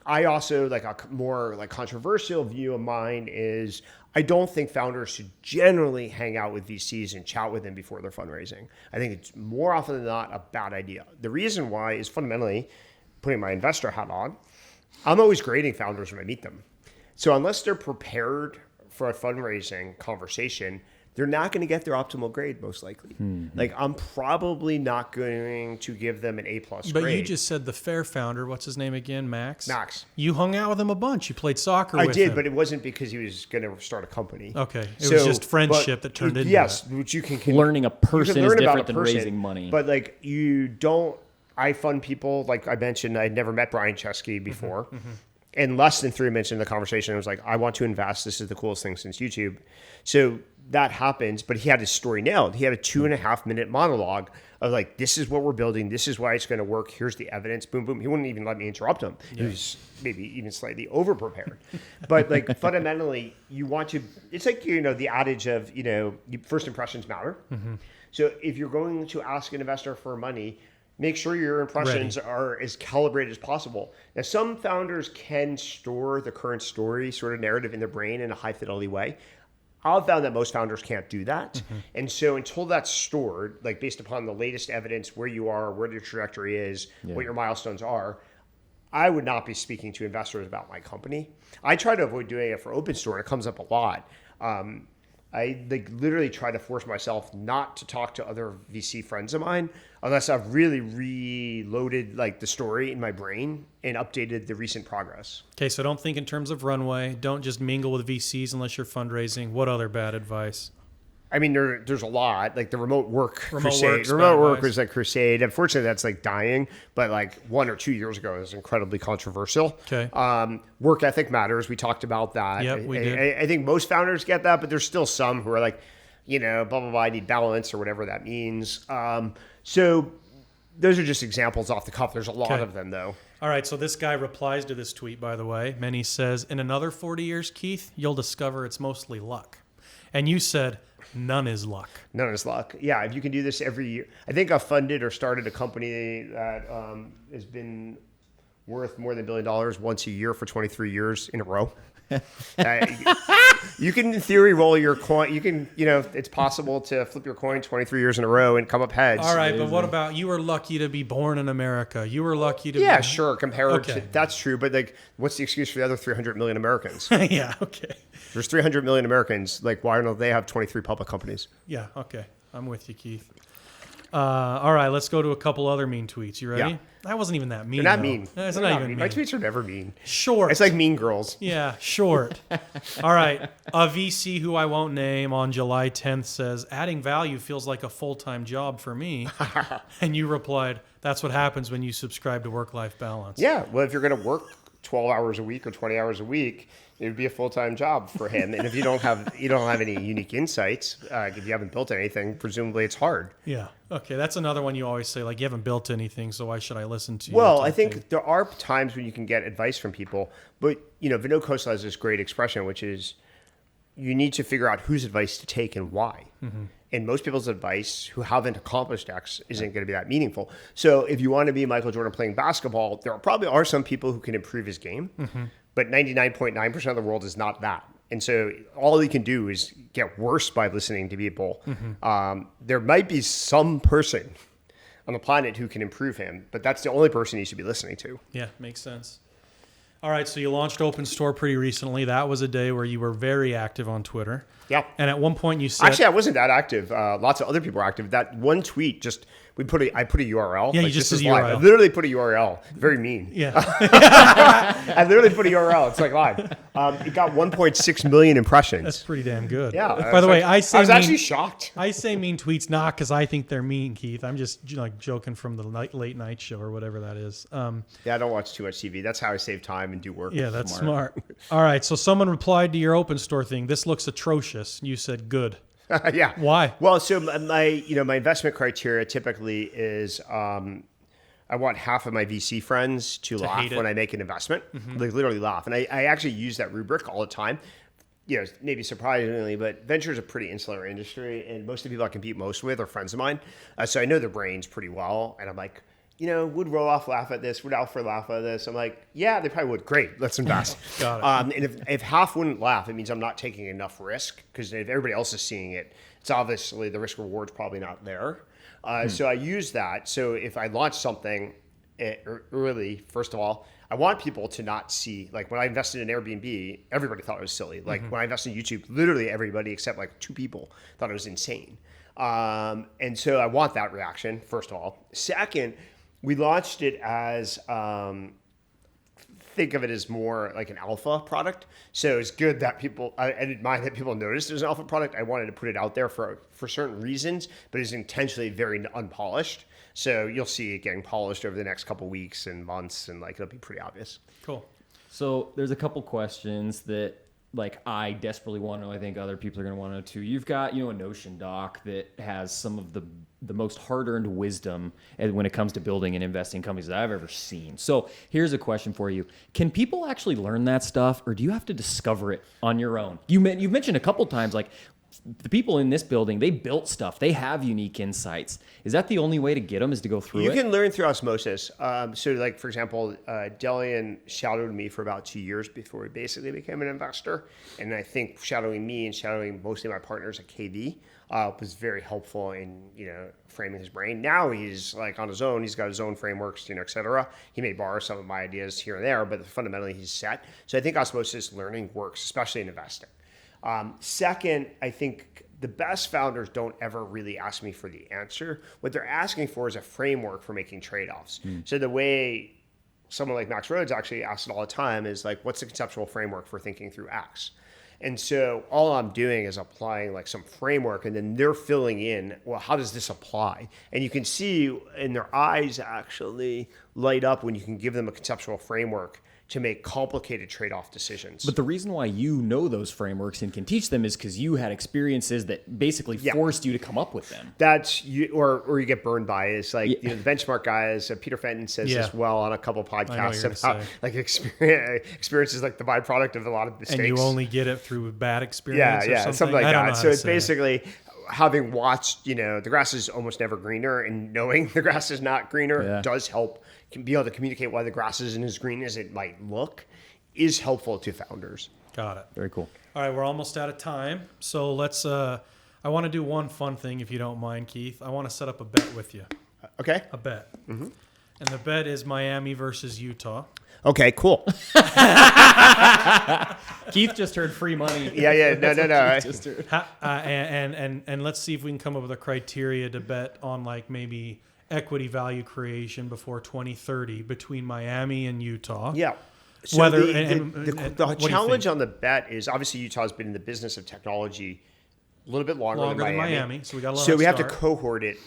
Speaker 3: I also like a more like controversial view of mine is I don't think founders should generally hang out with VCs and chat with them before they're fundraising. I think it's more often than not a bad idea. The reason why is fundamentally, putting my investor hat on, I'm always grading founders when I meet them. So unless they're prepared for a fundraising conversation, they're not going to get their optimal grade, most likely. Like, I'm probably not going to give them an A+ grade.
Speaker 2: But you just said the Fair founder, what's his name again, Max?
Speaker 3: Max.
Speaker 2: You hung out with him a bunch. You played soccer with him.
Speaker 3: I did, but it wasn't because he was going to start a company.
Speaker 2: Okay. It was just friendship that turned into
Speaker 3: yes,
Speaker 2: that.
Speaker 3: which you can
Speaker 1: Learning a person
Speaker 3: you can
Speaker 1: is
Speaker 3: learn about
Speaker 1: different
Speaker 3: a
Speaker 1: than
Speaker 3: person,
Speaker 1: raising money.
Speaker 3: But like, you don't, I fund people, like I mentioned, I'd never met Brian Chesky before. And less than 3 minutes in the conversation, I was like, I want to invest. This is the coolest thing since YouTube. So that happens, but he had his story nailed. He had a 2.5 minute monologue of like, this is what we're building. This is why it's going to work. Here's the evidence. Boom, boom. He wouldn't even let me interrupt him. Yeah. He was maybe even slightly over prepared. But like fundamentally, you want to, it's like, the adage of, first impressions matter. So if you're going to ask an investor for money, make sure your impressions are as calibrated as possible. Now, some founders can store the current story sort of narrative in their brain in a high fidelity way. I've found that most founders can't do that. And so until that's stored, like based upon the latest evidence, where you are, where your trajectory is, what your milestones are, I would not be speaking to investors about my company. I try to avoid doing it for Opendoor, and it comes up a lot. I literally try to force myself not to talk to other VC friends of mine unless I've really reloaded like the story in my brain and updated the recent progress.
Speaker 2: Okay, so don't think in terms of runway. Don't just mingle with VCs unless you're fundraising. What other bad advice?
Speaker 3: I mean, there's a lot, like the remote work crusade.
Speaker 2: Remote
Speaker 3: Remote work was like crusade. Unfortunately, that's like dying. But like 1 or 2 years ago, it was incredibly controversial.
Speaker 2: Okay.
Speaker 3: Work ethic matters. We talked about that.
Speaker 2: Yep, we did.
Speaker 3: I think most founders get that, but there's still some who are like, blah, blah, blah, I need balance or whatever that means. So those are just examples off the cuff. There's a lot of them, though.
Speaker 2: All right, so this guy replies to this tweet, by the way. Many says, in another 40 years, Keith, you'll discover it's mostly luck. And you said, none is luck.
Speaker 3: None is luck. Yeah, if you can do this every year. I think I've funded or started a company that has been worth more than $1 billion once a year for 23 years in a row. You can, in theory, roll your coin. You can, it's possible to flip your coin 23 years in a row and come up heads.
Speaker 2: All right, but what about you were lucky to be born in America? You were lucky to be...
Speaker 3: Yeah, sure, compared to... That's true, but like, what's the excuse for the other 300 million Americans?
Speaker 2: Yeah, okay.
Speaker 3: There's 300 million Americans. Like, why don't they have 23 public companies?
Speaker 2: Yeah, okay. I'm with you, Keith. All right, let's go to a couple other mean tweets. You ready?
Speaker 3: Yeah.
Speaker 2: That wasn't even that mean.
Speaker 3: They're not
Speaker 2: though.
Speaker 3: mean.
Speaker 2: It's
Speaker 3: They're
Speaker 2: not
Speaker 3: not
Speaker 2: even
Speaker 3: mean.
Speaker 2: mean.
Speaker 3: My tweets are never mean.
Speaker 2: Short.
Speaker 3: It's like Mean Girls.
Speaker 2: Yeah, short. All right. A VC who I won't name on July 10th says, adding value feels like a full-time job for me. And you replied, that's what happens when you subscribe to work-life balance.
Speaker 3: Yeah. Well, if you're going to work 12 hours a week or 20 hours a week, it would be a full-time job for him. And if you don't have any unique insights, if you haven't built anything, presumably it's hard.
Speaker 2: Yeah. Okay. That's another one you always say, like, you haven't built anything, so why should I listen to you?
Speaker 3: Well, I think there are times when you can get advice from people, but, Vinod Khosla has this great expression, which is you need to figure out whose advice to take and why. And most people's advice who haven't accomplished X isn't going to be that meaningful. So if you want to be Michael Jordan playing basketball, there probably are some people who can improve his game. But 99.9% of the world is not that. And so all he can do is get worse by listening to people. There might be some person on the planet who can improve him, but that's the only person he should be listening to.
Speaker 2: Yeah, makes sense. All right, so you launched Opendoor pretty recently. That was a day where you were very active on Twitter.
Speaker 3: Yeah.
Speaker 2: And at one point you said...
Speaker 3: Actually, I wasn't that active. Lots of other people were active. That one tweet just... I put a URL.
Speaker 2: Yeah, you just did a URL.
Speaker 3: I literally put a URL. Very mean.
Speaker 2: Yeah.
Speaker 3: I literally put a URL. It's like live. It got 1.6 million impressions.
Speaker 2: That's pretty damn good.
Speaker 3: Yeah.
Speaker 2: By the way, I was
Speaker 3: actually shocked.
Speaker 2: I say mean tweets not because I think they're mean, Keith. I'm just like joking from the late night show or whatever that is.
Speaker 3: Yeah, I don't watch too much TV. That's how I save time and do work.
Speaker 2: Yeah, that's smart. All right, so someone replied to your Opendoor thing. This looks atrocious. You said good.
Speaker 3: Yeah.
Speaker 2: Why?
Speaker 3: Well, so my investment criteria typically is I want half of my VC friends to laugh when I make an investment. Like literally laugh. And I actually use that rubric all the time. Maybe surprisingly, but venture is a pretty insular industry, and most of the people I compete most with are friends of mine. So I know their brains pretty well, and I'm like, would Roloff laugh at this? Would Alfred laugh at this? I'm like, yeah, they probably would. Great, let's invest.
Speaker 2: Got it.
Speaker 3: And if half wouldn't laugh, it means I'm not taking enough risk, because if everybody else is seeing it, it's obviously the risk reward's probably not there. So I use that. So if I launch something early, first of all, I want people to not see, like when I invested in Airbnb, everybody thought it was silly. Like when I invested in YouTube, literally everybody except like 2 people thought it was insane. And so I want that reaction, first of all. Second, we launched it as, think of it as more like an alpha product. So it's good that I didn't mind that people noticed it was an alpha product. I wanted to put it out there for certain reasons, but it's intentionally very unpolished. So you'll see it getting polished over the next couple weeks and months, and like it'll be pretty obvious.
Speaker 2: Cool.
Speaker 1: So there's a couple questions that like I desperately want to know. I think other people are going to want to know too. You've got, a Notion doc that has some of the most hard-earned wisdom when it comes to building and investing companies that I've ever seen. So here's a question for you. Can people actually learn that stuff, or do you have to discover it on your own? You've mentioned a couple times, like, the people in this building, they built stuff. They have unique insights. Is that the only way to get them, is to go through it?
Speaker 3: You can learn through osmosis. So like, for example, Delian shadowed me for about 2 years before he basically became an investor. And I think shadowing me and shadowing mostly my partners at KV was very helpful in, framing his brain. Now he's like on his own. He's got his own frameworks, et cetera. He may borrow some of my ideas here and there, but fundamentally he's set. So I think osmosis learning works, especially in investing. Second, I think the best founders don't ever really ask me for the answer. What they're asking for is a framework for making trade-offs. So the way someone like Max Rhodes actually asks it all the time is like, what's the conceptual framework for thinking through X? And so all I'm doing is applying like some framework, and then they're filling in, well, how does this apply? And you can see in their eyes actually light up when you can give them a conceptual framework to make complicated trade-off decisions.
Speaker 1: But the reason why you know those frameworks and can teach them is because you had experiences that basically forced you to come up with them.
Speaker 3: That's you, or you get burned by it. It's like the benchmark guys. Peter Fenton says this well on a couple podcasts about like experience is like the byproduct of a lot of mistakes.
Speaker 2: And you only get it through bad experience.
Speaker 3: Something like that. So it's basically having watched, the grass is almost never greener, and knowing the grass is not greener does help. Can be able to communicate why the grass isn't as green as it might look is helpful to founders.
Speaker 2: Got it.
Speaker 1: Very cool.
Speaker 2: All right, we're almost out of time. So let's, I want to do one fun thing, if you don't mind, Keith. I want to set up a bet with you.
Speaker 3: Okay.
Speaker 2: A bet. Mm-hmm. And the bet is Miami versus Utah.
Speaker 3: Okay, cool.
Speaker 1: Keith just heard free money.
Speaker 3: Yeah. No.
Speaker 2: And let's see if we can come up with a criteria to bet on, like, maybe equity value creation before 2030 between Miami and Utah.
Speaker 3: Yeah. So the challenge on the bet is, obviously Utah's been in the business of technology a little bit longer than Miami.
Speaker 2: So we got a
Speaker 3: So we have to cohort it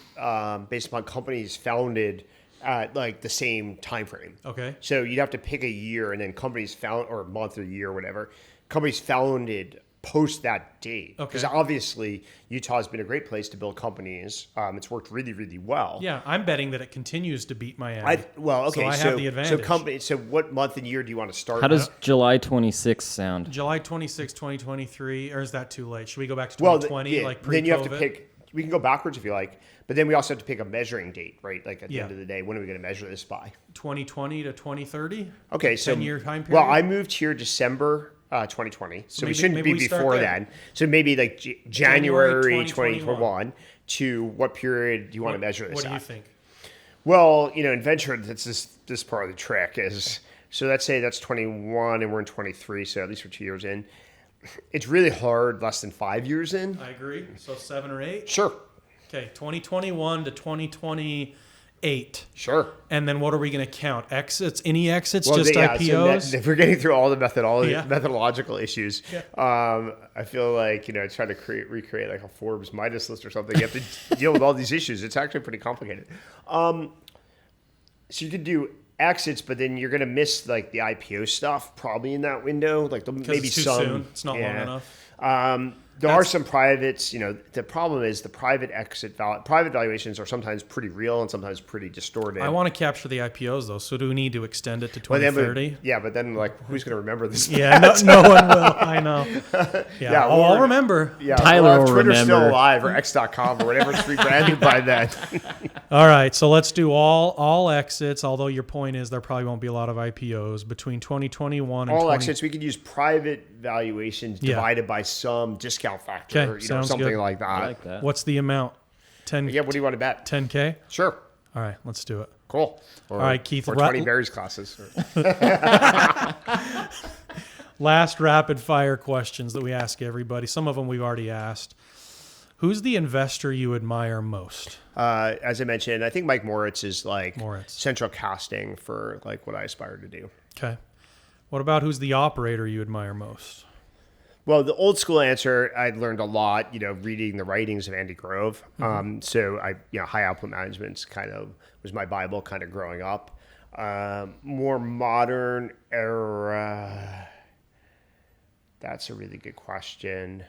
Speaker 3: based upon companies founded at like the same time frame.
Speaker 2: Okay.
Speaker 3: So you'd have to pick a year, and then companies found, or a month or year or whatever, companies founded post that date.
Speaker 2: Okay.
Speaker 3: Because obviously Utah has been a great place to build companies. It's worked really, really well.
Speaker 2: Yeah, I'm betting that it continues to beat Miami.
Speaker 3: So
Speaker 2: I have the advantage.
Speaker 3: So what month and year do you want to start?
Speaker 1: How does July 26th sound?
Speaker 2: July 26, 2023, or is that too late? Should we go back to 2020, like pre-COVID?
Speaker 3: Then you have to pick. We can go backwards if you like, but then we also have to pick a measuring date, right? Like at the end of the day, when are we going to measure this by? 2020
Speaker 2: to 2030.
Speaker 3: Okay, so
Speaker 2: 10-year time period.
Speaker 3: Well, I moved here December 2020, so we shouldn't be before then. So maybe like January 2021. To what period do you want to measure this?
Speaker 2: What do you think?
Speaker 3: Well, in venture, that's this part of the trick is. So let's say that's 21 and we're in 23, so at least we're 2 years in. It's really hard less than 5 years in.
Speaker 2: I agree. So 7 or 8?
Speaker 3: Sure.
Speaker 2: Okay, 2021 to 2028.
Speaker 3: Sure.
Speaker 2: And then what are we going to count? Exits? Any exits? Just IPOs?
Speaker 3: So if we're getting through all the methodological issues, I feel like, trying to recreate like a Forbes Midas list or something, you have to deal with all these issues. It's actually pretty complicated. So you could do exits, but then you're going to miss like the IPO stuff probably in that window. Like maybe
Speaker 2: it's too
Speaker 3: some.
Speaker 2: soon. It's not long enough.
Speaker 3: There are some privates, the problem is the private valuations are sometimes pretty real and sometimes pretty distorted.
Speaker 2: I want to capture the IPOs though. So do we need to extend it to 2030?
Speaker 3: But then who's going to remember this?
Speaker 2: Yeah, no one will. I know. Yeah, I'll remember.
Speaker 3: Yeah,
Speaker 1: Tyler will
Speaker 3: Twitter's
Speaker 1: remember.
Speaker 3: still alive, or X.com or whatever's rebranded by then.
Speaker 2: All right, so let's do all exits, although your point is there probably won't be a lot of IPOs between 2021 and
Speaker 3: all exits. We could use private valuations divided by some discount factor, something
Speaker 2: good.
Speaker 3: like that.
Speaker 1: I like that.
Speaker 2: What's the amount? 10.
Speaker 3: Yeah, what do you want to bet?
Speaker 2: 10K?
Speaker 3: Sure.
Speaker 2: All right, let's do it.
Speaker 3: Cool. All
Speaker 2: right, Keith.
Speaker 3: Or 20 berries classes.
Speaker 2: Last rapid fire questions that we ask everybody. Some of them we've already asked. Who's the investor you admire most?
Speaker 3: As I mentioned, I think Mike Moritz is
Speaker 2: Moritz.
Speaker 3: central casting for what I aspire to do.
Speaker 2: Okay. What about who's the operator you admire most?
Speaker 3: Well, the old school answer, I learned a lot, reading the writings of Andy Grove. So high output management was my Bible kind of growing up. More modern era. That's a really good question.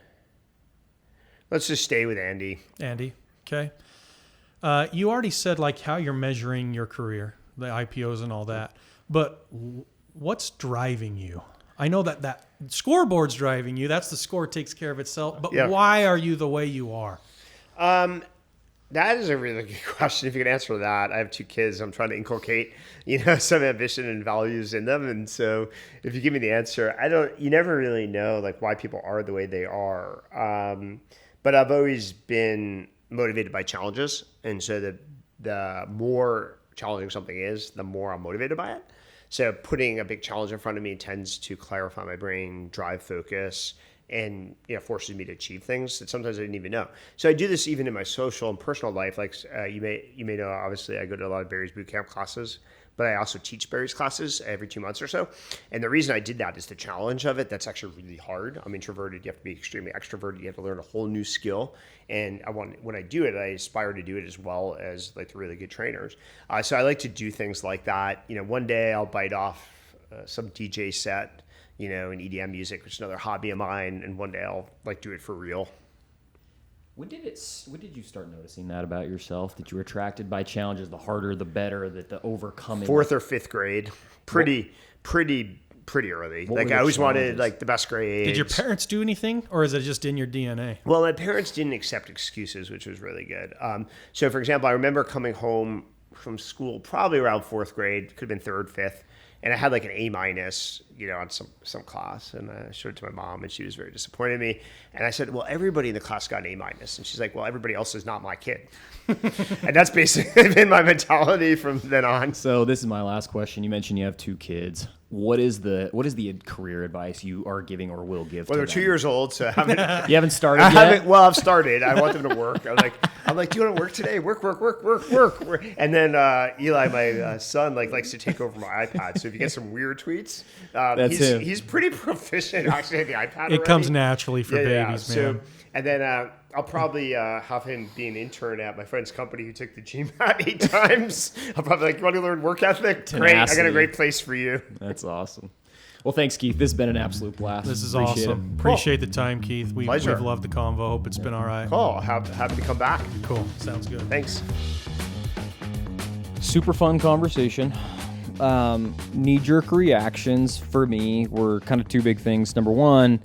Speaker 3: Let's just stay with Andy.
Speaker 2: Andy. Okay. You already said how you're measuring your career, the IPOs and all that, but what's driving you? I know that scoreboard's driving you. That's the score takes care of itself. But why are you the way you are?
Speaker 3: That is a really good question. If you can answer that, I have 2 kids. I'm trying to inculcate, some ambition and values in them. And so, if you give me the answer, you never really know why people are the way they are. But I've always been motivated by challenges, and so the more challenging something is, the more I'm motivated by it. So putting a big challenge in front of me tends to clarify my brain, drive focus, and forces me to achieve things that sometimes I didn't even know. So I do this even in my social and personal life. You may know, obviously, I go to a lot of Barry's bootcamp classes, but I also teach Barry's classes every 2 months or so. And the reason I did that is the challenge of it. That's actually really hard. I'm introverted. You have to be extremely extroverted. You have to learn a whole new skill. And when I do it, I aspire to do it as well as the really good trainers. So I like to do things like that. One day I'll bite off some DJ set, and EDM music, which is another hobby of mine. And one day I'll do it for real.
Speaker 1: When did you start noticing that about yourself, that you were attracted by challenges? The harder, the better, that the overcoming.
Speaker 3: 4th or 5th grade, pretty early. I always wanted the best grades.
Speaker 2: Did your parents do anything, or is it just in your DNA?
Speaker 3: Well, my parents didn't accept excuses, which was really good. So, for example, I remember coming home from school probably around 4th grade, could have been 3rd, 5th. And I had an A-, on some class. And I showed it to my mom, and she was very disappointed in me. And I said, well, everybody in the class got an A-. And she's like, well, everybody else is not my kid. And that's basically been my mentality from then on.
Speaker 1: So this is my last question. You mentioned you have 2 kids. What is the career advice you are giving or will give?
Speaker 3: Well, they're 2 years old, so
Speaker 1: you haven't started yet?
Speaker 3: Well, I've started. I want them to work. I'm like, do you want to work today? Work. And then Eli, my son, likes to take over my iPad. So if you get some weird tweets, he's pretty proficient actually at the iPad. Already.
Speaker 2: It comes naturally for babies, man.
Speaker 3: So, and then I'll probably have him be an intern at my friend's company who took the GMAT 8 times. I'll probably you want to learn work ethic?
Speaker 1: Tenacity.
Speaker 3: Great, I got a great place for you.
Speaker 1: That's awesome. Well, thanks, Keith. This has been an absolute blast.
Speaker 2: This is awesome. Appreciate the time, Keith. We've loved the convo. Hope it's been all right.
Speaker 3: Cool. Happy to come back.
Speaker 2: Cool. Sounds good.
Speaker 3: Thanks.
Speaker 1: Super fun conversation. Knee-jerk reactions for me were kind of 2 big things. Number 1,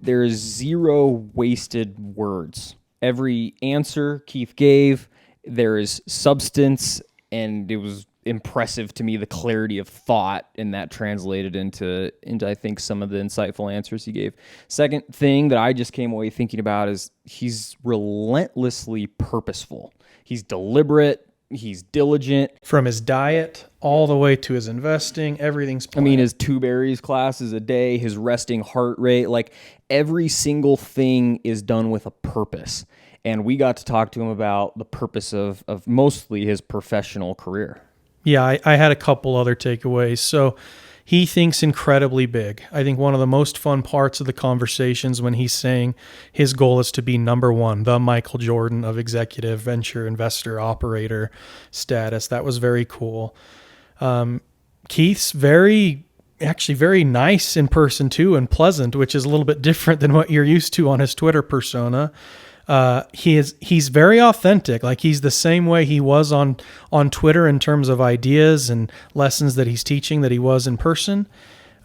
Speaker 1: there's 0 wasted words. Every answer Keith gave, there is substance, and it was impressive to me, the clarity of thought, and that translated into I think some of the insightful answers he gave. Second thing that I just came away thinking about is he's relentlessly purposeful. He's deliberate. He's diligent.
Speaker 2: From his diet all the way to his investing, everything's planned.
Speaker 1: His 2 berries classes a day, his resting heart rate, every single thing is done with a purpose. And we got to talk to him about the purpose of mostly his professional career.
Speaker 2: Yeah, I had a couple other takeaways. So he thinks incredibly big. I think one of the most fun parts of the conversations when he's saying his goal is to be number 1, the Michael Jordan of executive venture investor operator status. That was very cool. Keith's very actually very nice in person too, and pleasant, which is a little bit different than what you're used to on his Twitter persona. He's very authentic. Like, he's the same way he was on Twitter in terms of ideas and lessons that he's teaching that he was in person.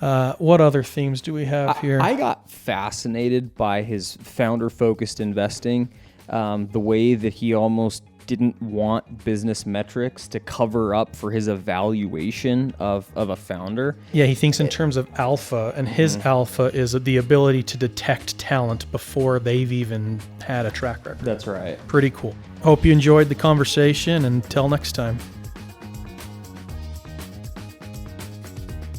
Speaker 2: What other themes do we have here?
Speaker 1: I got fascinated by his founder-focused investing, the way that he almost didn't want business metrics to cover up for his evaluation of a founder.
Speaker 2: Yeah, he thinks in terms of alpha, and his alpha is the ability to detect talent before they've even had a track record.
Speaker 1: That's right.
Speaker 2: Pretty cool. Hope you enjoyed the conversation, and until next time.